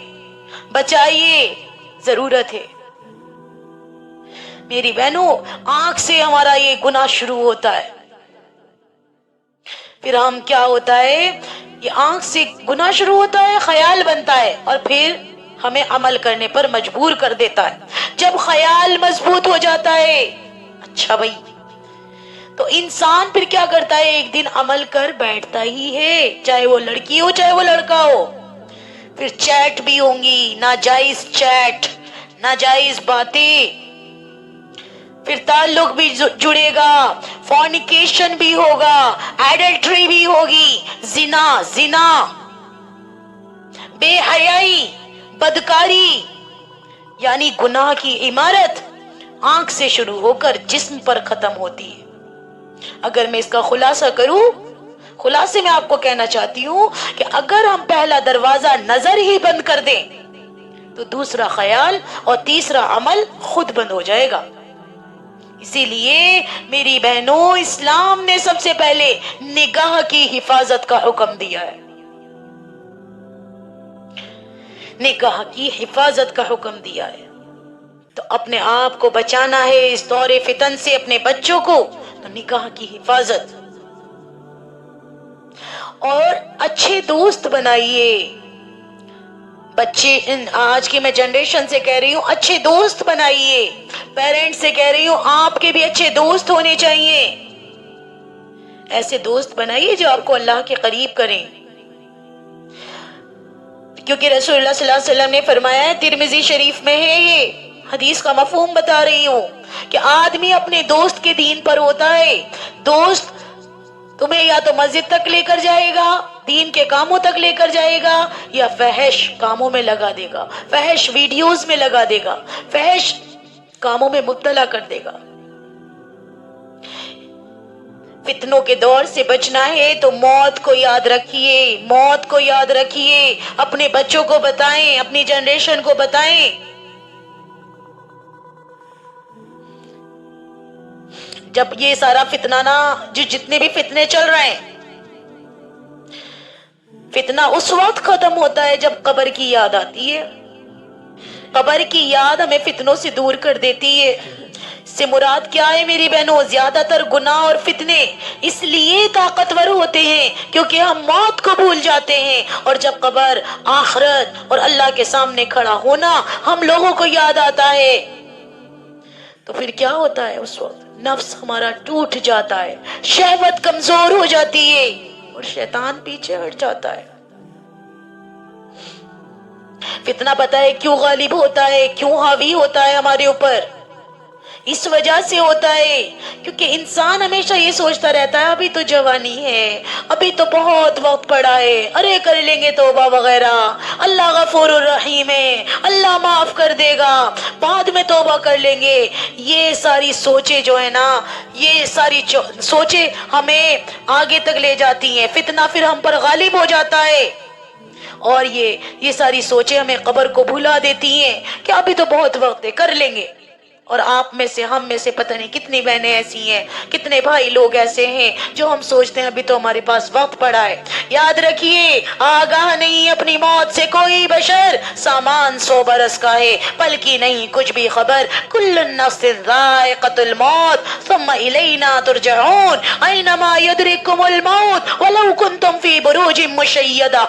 بچائیے، ضرورت ہے. میری بہنوں، آنکھ سے ہمارا یہ گناہ شروع ہوتا ہے. پھر ہم کیا ہوتا ہے، یہ آنکھ سے گناہ شروع ہوتا ہے، خیال بنتا ہے اور پھر ہمیں عمل کرنے پر مجبور کر دیتا ہے. جب خیال مضبوط ہو جاتا ہے، اچھا بھائی، تو انسان پھر کیا کرتا ہے، ایک دن عمل کر بیٹھتا ہی ہے، چاہے وہ لڑکی ہو چاہے وہ لڑکا ہو. پھر چیٹ بھی ہوں گی، ناجائز چیٹ، ناجائز باتیں، پھر تعلق بھی جڑے گا، فورنیکیشن بھی ہوگا، ایڈلٹری بھی ہوگی، زنا، بے حیائی، بدکاری. یعنی گناہ کی عمارت آنکھ سے شروع ہو کر جسم پر ختم ہوتی ہے. اگر میں اس کا خلاصہ کروں، خلاصے میں آپ کو کہنا چاہتی ہوں کہ اگر ہم پہلا دروازہ نظر ہی بند کر دیں تو دوسرا خیال اور تیسرا عمل خود بند ہو جائے گا. اسی لیے میری بہنوں، اسلام نے سب سے پہلے نگاہ کی حفاظت کا حکم دیا ہے. نگاہ کی حفاظت کا حکم دیا ہے. تو اپنے آپ کو بچانا ہے اس دور فتن سے، اپنے بچوں کو، تو نگاہ کی حفاظت. اور اچھے دوست بنائیے. بچے، آج کی میں جنریشن سے کہہ رہی ہوں، اچھے دوست بنائیے. پیرنٹس سے کہہ رہی ہوں، آپ کے بھی اچھے دوست ہونے چاہیے. ایسے دوست بنائیے جو آپ کو اللہ کے قریب کریں. کیونکہ رسول اللہ صلی اللہ علیہ وسلم نے فرمایا ہے، ترمذی شریف میں ہے، یہ حدیث کا مفہوم بتا رہی ہوں، کہ آدمی اپنے دوست کے دین پر ہوتا ہے. دوست تمہیں یا تو مسجد تک لے کر جائے گا، دین کے کاموں تک لے کر جائے گا، یا فحش کاموں میں لگا دے گا، فحش ویڈیوز میں لگا دے گا، فحش کاموں میں مبتلا کر دے گا. فتنوں کے دور سے بچنا ہے تو موت کو یاد رکھیے، موت کو یاد رکھیے. اپنے بچوں کو بتائیں، اپنی جنریشن کو بتائیں. جب یہ سارا فتنہ جتنے بھی فتنے چل رہے ہیں، فتنہ اس وقت ختم ہوتا ہے جب قبر کی یاد آتی ہے. قبر کی یاد ہمیں فتنوں سے دور کر دیتی ہے. اس سے مراد کیا ہے میری بہنوں؟ زیادہ تر گناہ اور فتنے اس لیے طاقتور ہوتے ہیں کیونکہ ہم موت کو بھول جاتے ہیں. اور جب قبر، آخرت اور اللہ کے سامنے کھڑا ہونا ہم لوگوں کو یاد آتا ہے تو پھر کیا ہوتا ہے؟ اس وقت نفس ہمارا ٹوٹ جاتا ہے، شہوت کمزور ہو جاتی ہے اور شیطان پیچھے ہٹ جاتا ہے. فتنہ پتہ ہے کیوں غالب ہوتا ہے، کیوں حاوی ہوتا ہے ہمارے اوپر؟ اس وجہ سے ہوتا ہے کیونکہ انسان ہمیشہ یہ سوچتا رہتا ہے ابھی تو جوانی ہے، ابھی تو بہت وقت پڑا ہے، ارے کر لیں گے توبہ وغیرہ، اللہ غفور الرحیم ہے، اللہ معاف کر دے گا، بعد میں توبہ کر لیں گے. یہ ساری سوچیں جو ہے نا، یہ ساری سوچیں ہمیں آگے تک لے جاتی ہیں. فتنہ پھر ہم پر غالب ہو جاتا ہے اور یہ ساری سوچیں ہمیں قبر کو بھلا دیتی ہیں کہ ابھی تو بہت وقت ہے، کر لیں گے. اور آپ میں سے، ہم میں سے پتہ نہیں کتنی بہنیں ایسی ہیں، کتنے بھائی لوگ ایسے ہیں جو ہم سوچتے ہیں ابھی تو ہمارے پاس وقت پڑا ہے. یاد رکھیے، آگاہ نہیں اپنی موت سے کوئی بشر، سامان 100 برس کا ہے پل کی نہیں کچھ بھی خبر. کل نفس ذائقۃ الموت ثم الینا ترجعون اینما یدرککم الموت ولو کنتم فی بروج مشیدہ.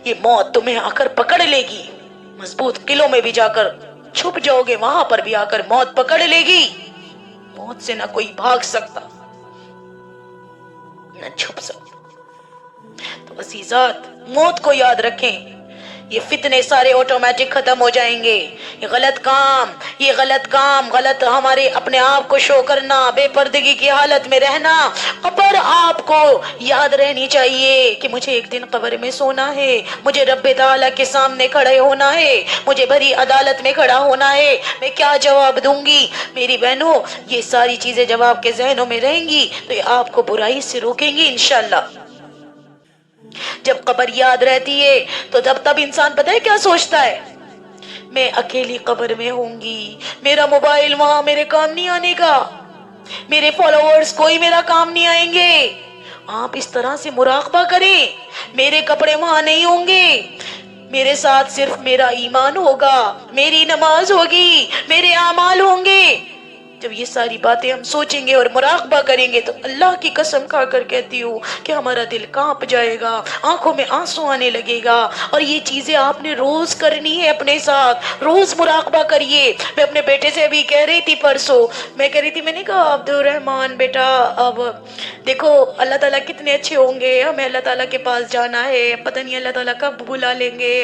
یہ موت تمہیں آ کر پکڑ لے گی، مضبوط قلعوں میں بھی جا کر چھپ جاؤ گے، وہاں پر بھی آ کر موت پکڑ لے گی. موت سے نہ کوئی بھاگ سکتا نہ چھپ سکتا. تو عزیزات، موت کو یاد رکھیں. یہ فتنے سارے آٹومیٹک ختم ہو جائیں گے. یہ غلط کام غلط ہمارے اپنے آپ کو شو کرنا، بے پردگی کی حالت میں رہنا. قبر آپ کو یاد رہنی چاہیے کہ مجھے ایک دن قبر میں سونا ہے، مجھے رب تعالیٰ کے سامنے کھڑے ہونا ہے، مجھے بھری عدالت میں کھڑا ہونا ہے. میں کیا جواب دوں گی؟ میری بہنوں، یہ ساری چیزیں جب آپ کے ذہنوں میں رہیں گی تو یہ آپ کو برائی سے روکیں گی انشاءاللہ. جب قبر یاد رہتی ہے تو تب انسان پتہ ہے کیا سوچتا ہے؟ میں اکیلی قبر میں ہوں گی، میرا موبائل وہاں میرے کام نہیں آنے کا، میرے فالوورز کوئی میرا کام نہیں آئیں گے. آپ اس طرح سے مراقبہ کریں. میرے کپڑے وہاں نہیں ہوں گے، میرے ساتھ صرف میرا ایمان ہوگا، میری نماز ہوگی، میرے اعمال ہوں گے. جب یہ ساری باتیں ہم سوچیں گے اور مراقبہ کریں گے تو اللہ کی قسم کھا کر کہتی ہوں کہ ہمارا دل کانپ جائے گا، آنکھوں میں آنسو آنے لگے گا. اور یہ چیزیں آپ نے روز کرنی ہے، اپنے ساتھ روز مراقبہ کریے. میں اپنے بیٹے سے ابھی کہہ رہی تھی پرسوں، میں نے کہا عبد الرحمن بیٹا، اب دیکھو اللہ تعالیٰ کتنے اچھے ہوں گے، ہمیں اللہ تعالیٰ کے پاس جانا ہے، پتہ نہیں اللہ تعالیٰ کب بلا لیں گے.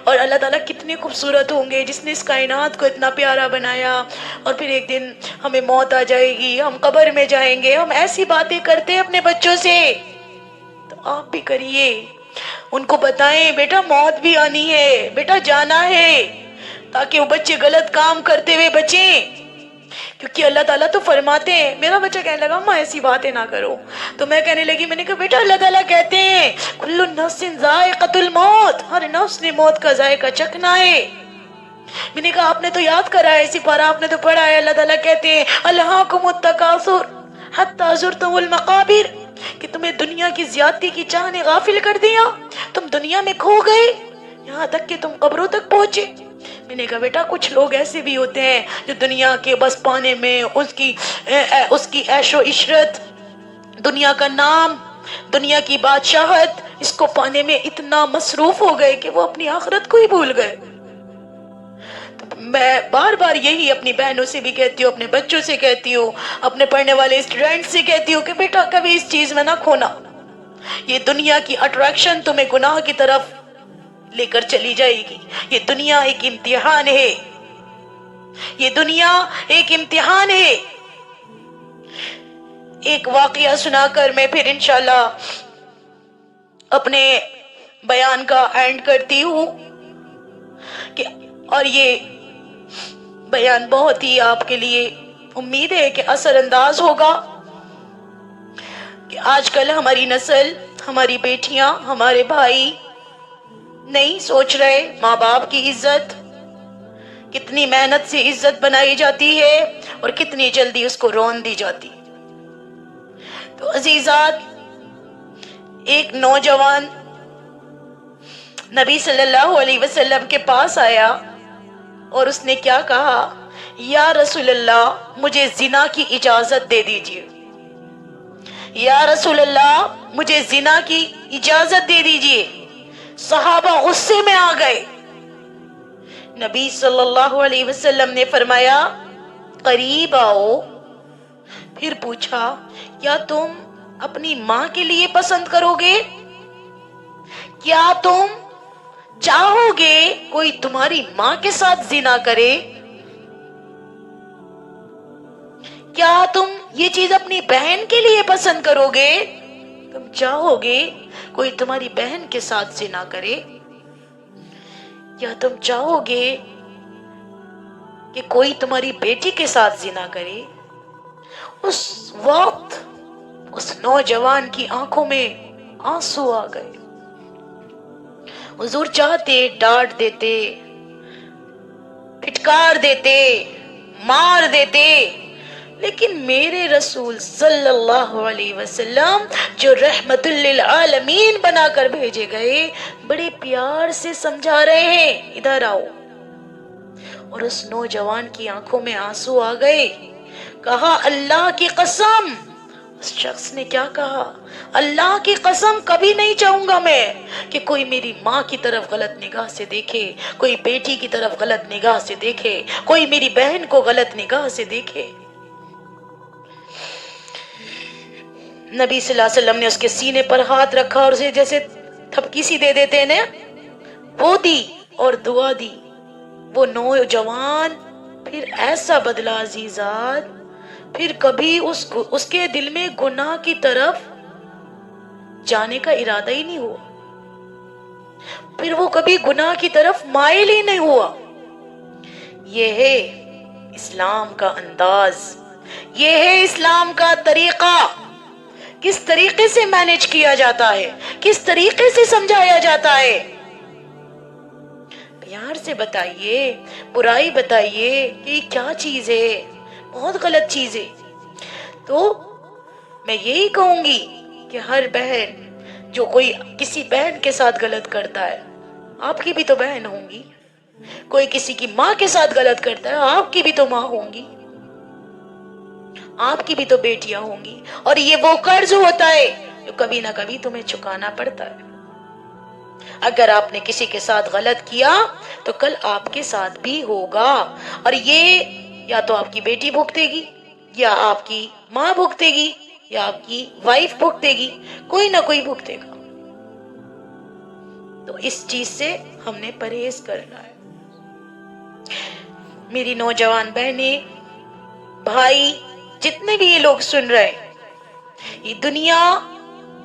اور اللہ تعالیٰ کتنے خوبصورت ہوں گے جس نے اس کائنات کو اتنا پیارا بنایا. اور پھر ایک دن ہمیں موت آ جائے گی، ہم قبر میں جائیں گے. ہم ایسی باتیں کرتے ہیں اپنے بچوں سے، تو آپ بھی کریے. ان کو بتائیں بیٹا موت بھی آنی ہے، بیٹا جانا ہے، تاکہ وہ بچے غلط کام کرتے ہوئے بچیں. کیونکہ اللہ تعالیٰ تو فرماتے ہیں. میرا بچہ کہنے لگا ماں ایسی باتیں نہ کرو، تو میں کہنے لگی، میں نے کہا بیٹا اللہ تعالیٰ کہتے ہیں کل نفس ذائقۃ الموت، ہر نفس نے موت کا ذائقہ چکھنا ہے. میں نے کہا آپ نے تو یاد کرا ہے اسی پارہ، آپ نے تو پڑھا ہے. اللہ تعالیٰ کہتے ہیں الہاکم التکاثر حتی زرتم المقابر، کہ تمہیں دنیا کی زیادتی کی چاہ نے غافل کر دیا، تم دنیا میں کھو گئے یہاں تک کہ تم قبروں تک پہنچے. میں نے کہا بیٹا کچھ لوگ ایسے بھی ہوتے ہیں جو دنیا کے بس پانے میں، اس کی عیش و عشرت، دنیا کا نام، دنیا کی بادشاہت، اس کو پانے میں اتنا مصروف ہو گئے کہ وہ اپنی آخرت کو ہی بھول گئے. میں بار بار یہی اپنی بہنوں سے بھی کہتی ہوں، اپنے بچوں سے کہتی ہوں، اپنے پڑھنے والے اسٹوڈنٹ سے کہتی ہوں کہ بیٹا کبھی اس چیز میں نہ کھونا. یہ دنیا کی اٹریکشن تمہیں گناہ کی طرف لے کر چلی جائے گی. یہ دنیا ایک امتحان ہے، یہ دنیا ایک امتحان ہے. ایک واقعہ سنا کر میں پھر انشاءاللہ اپنے بیان کا اینڈ کرتی ہوں کہ، اور یہ بیان بہت ہی آپ کے لیے امید ہے کہ اثر انداز ہوگا، کہ آج کل ہماری نسل، ہماری بیٹیاں، ہمارے بھائی نہیں سوچ رہے ماں باپ کی عزت، کتنی محنت سے عزت بنائی جاتی ہے اور کتنی جلدی اس کو رون دی جاتی. تو عزیزات، ایک نوجوان نبی صلی اللہ علیہ وسلم کے پاس آیا اور اس نے کیا کہا، یا رسول اللہ مجھے زنا کی اجازت دے دیجیے، یا رسول اللہ مجھے زنا کی اجازت دے دیجیے. صحابہ غصے میں آ گئے. نبی صلی اللہ علیہ وسلم نے فرمایا قریب آؤ. پھر پوچھا کیا تم اپنی ماں کے لیے پسند کرو گے؟ کیا تم چاہو گے کوئی تمہاری ماں کے ساتھ زنا کرے؟ کیا تم یہ چیز اپنی بہن کے لیے پسند کرو گے؟ تم چاہو گے کوئی تمہاری بہن کے ساتھ زنا کرے؟ یا تم چاہو گے کہ کوئی تمہاری بیٹی کے ساتھ زنا کرے؟ اس وقت اس نوجوان کی آنکھوں میں آنسو آ گئے. حضور چاہتے ڈانٹ دیتے، پھٹکار دیتے، مار دیتے، لیکن میرے رسول صلی اللہ علیہ وسلم جو رحمت للعالمین بنا کر بھیجے گئے، بڑے پیار سے سمجھا رہے ہیں ادھر آؤ. اور اس نوجوان کی آنکھوں میں آنسو آ گئے. کہا اللہ کی قسم، اس شخص نے کیا کہا، اللہ کی قسم کبھی نہیں چاہوں گا میں کہ کوئی میری ماں کی طرف غلط نگاہ سے دیکھے، کوئی بیٹی کی طرف غلط نگاہ سے دیکھے، کوئی میری بہن کو غلط نگاہ سے دیکھے. نبی صلی اللہ علیہ وسلم نے اس کے سینے پر ہاتھ رکھا اور اسے جیسے تھپکی سی دے دیتے ہیں، وہ دی اور دعا دی. وہ نوجوان پھر ایسا بدلا عزیزات، پھر کبھی اس کے دل میں گناہ کی طرف جانے کا ارادہ ہی نہیں ہوا، پھر وہ کبھی گناہ کی طرف مائل ہی نہیں ہوا. یہ ہے اسلام کا انداز، یہ ہے اسلام کا طریقہ. کس طریقے سے مینج کیا جاتا ہے، کس طریقے سے سمجھایا جاتا ہے. پیار سے بتائیے، برائی بتائیے کہ یہ کیا چیز ہے، بہت غلط چیز ہے. تو میں یہی کہوں گی کہ ہر بہن جو کوئی کسی بہن کے ساتھ غلط کرتا ہے، آپ کی بھی تو بہن ہوں گی. کوئی کسی کی ماں کے ساتھ غلط کرتا ہے، آپ کی بھی تو ماں ہوں گی، آپ کی بھی تو بیٹیاں ہوں گی. اور یہ وہ قرض ہوتا ہے جو کبھی نہ کبھی تمہیں چکانا پڑتا ہے. اگر آپ نے کسی کے ساتھ غلط کیا تو کل آپ کے ساتھ بھی ہوگا، اور یہ یا تو آپ کی بیٹی بھگتے گی، یا آپ کی ماں بھگتے گی، یا آپ کی وائف بھگتے گی، کوئی نہ کوئی بھگتے گا. تو اس چیز سے ہم نے پرہیز کرنا ہے. میری نوجوان بہنیں، بھائی، جتنے بھی یہ لوگ سن رہے ہیں، یہ دنیا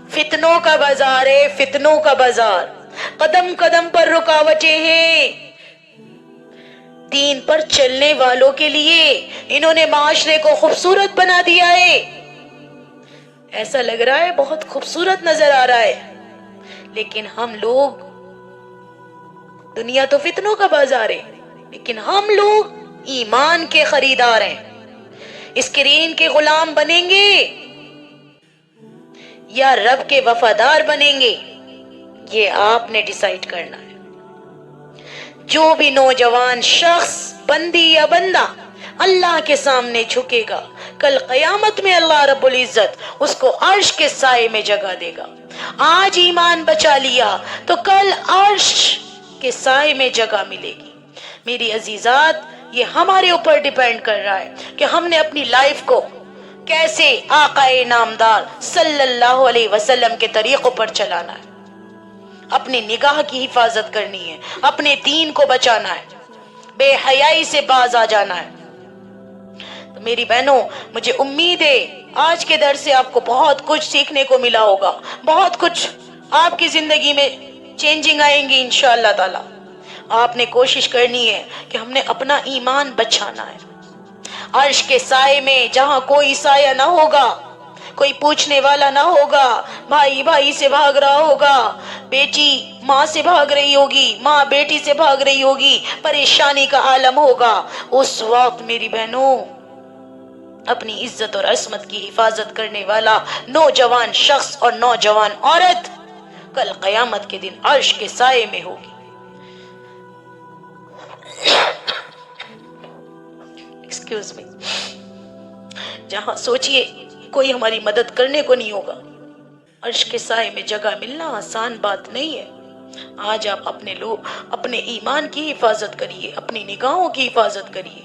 فتنوں کا بازار ہے، فتنوں کا بازار. قدم قدم پر رکاوٹیں ہیں. دین پر چلنے والوں کے لیے انہوں نے معاشرے کو خوبصورت بنا دیا ہے. ایسا لگ رہا ہے بہت خوبصورت نظر آ رہا ہے، لیکن ہم لوگ، دنیا تو فتنوں کا بازار ہے لیکن ہم لوگ ایمان کے خریدار ہیں. اسکرین کے غلام بنیں گے یا رب کے وفادار بنیں گے، یہ آپ نے ڈیسائیڈ کرنا ہے. جو بھی نوجوان شخص، بندی یا بندہ اللہ کے سامنے جھکے گا، کل قیامت میں اللہ رب العزت اس کو عرش کے سائے میں جگہ دے گا. آج ایمان بچا لیا تو کل عرش کے سائے میں جگہ ملے گی. میری عزیزات، یہ ہمارے اوپر ڈیپینڈ کر رہا ہے کہ ہم نے اپنی لائف کو کیسے آقا نامدار صلی اللہ علیہ وسلم کے طریقوں پر چلانا ہے. اپنی نگاہ کی حفاظت کرنی ہے، اپنے دین کو بچانا ہے، بے حیائی سے باز آ جانا ہے. تو میری بہنوں، مجھے امید ہے آج کے درس سے آپ کو بہت کچھ سیکھنے کو ملا ہوگا، بہت کچھ آپ کی زندگی میں چینجنگ آئیں گی انشاءاللہ تعالی. آپ نے کوشش کرنی ہے کہ ہم نے اپنا ایمان بچانا ہے. عرش کے سائے میں جہاں کوئی سایہ نہ ہوگا، کوئی پوچھنے والا نہ ہوگا، بھائی بھائی سے بھاگ رہا ہوگا، بیٹی ماں سے بھاگ رہی ہوگی، ماں بیٹی سے بھاگ رہی ہوگی، پریشانی کا عالم ہوگا. اس وقت میری بہنوں، اپنی عزت اور عصمت کی حفاظت کرنے والا نوجوان شخص اور نوجوان عورت کل قیامت کے دن عرش کے سائے میں ہوگی. Excuse me. جہاں سوچئے کوئی ہماری مدد کرنے کو نہیں ہوگا، عرش کے سائے میں جگہ ملنا آسان بات نہیں ہے. آج آپ اپنے ایمان کی حفاظت کریے، اپنی نگاہوں کی حفاظت کریے.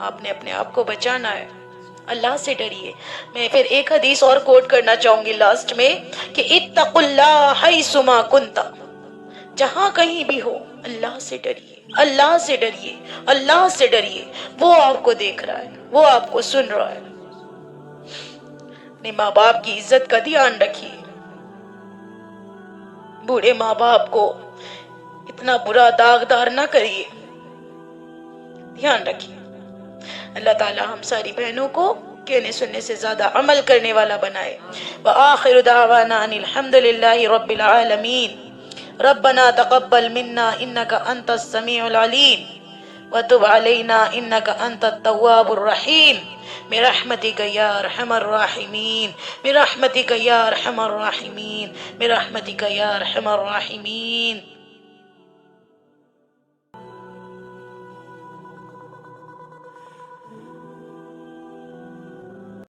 آپ نے اپنے آپ کو بچانا ہے، اللہ سے ڈریے. میں پھر ایک حدیث اور کوٹ کرنا چاہوں گی لاسٹ میں کہ اتقوا اللہ حیث ما کنت. جہاں کہیں بھی ہو اللہ سے ڈریے، اللہ سے ڈریے، اللہ سے ڈریے. وہ آپ کو دیکھ رہا ہے، وہ آپ کو سن رہا ہے. اپنے ماں باپ کی عزت کا دھیان رکھیے. بوڑھے ماں باپ کو اتنا برا داغدار نہ کریے، دھیان رکھیے. اللہ تعالی ہم ساری بہنوں کو کہنے سننے سے زیادہ عمل کرنے والا بنائے. وآخر دعوانا ان الحمد للہ رب العالمین. ربنا تقبل منا انك انت السميع العليم وتب علينا انك انت التواب الرحيم برحمتك يا ارحم الراحمين برحمتك يا ارحم الراحمين برحمتك يا ارحم الراحمين.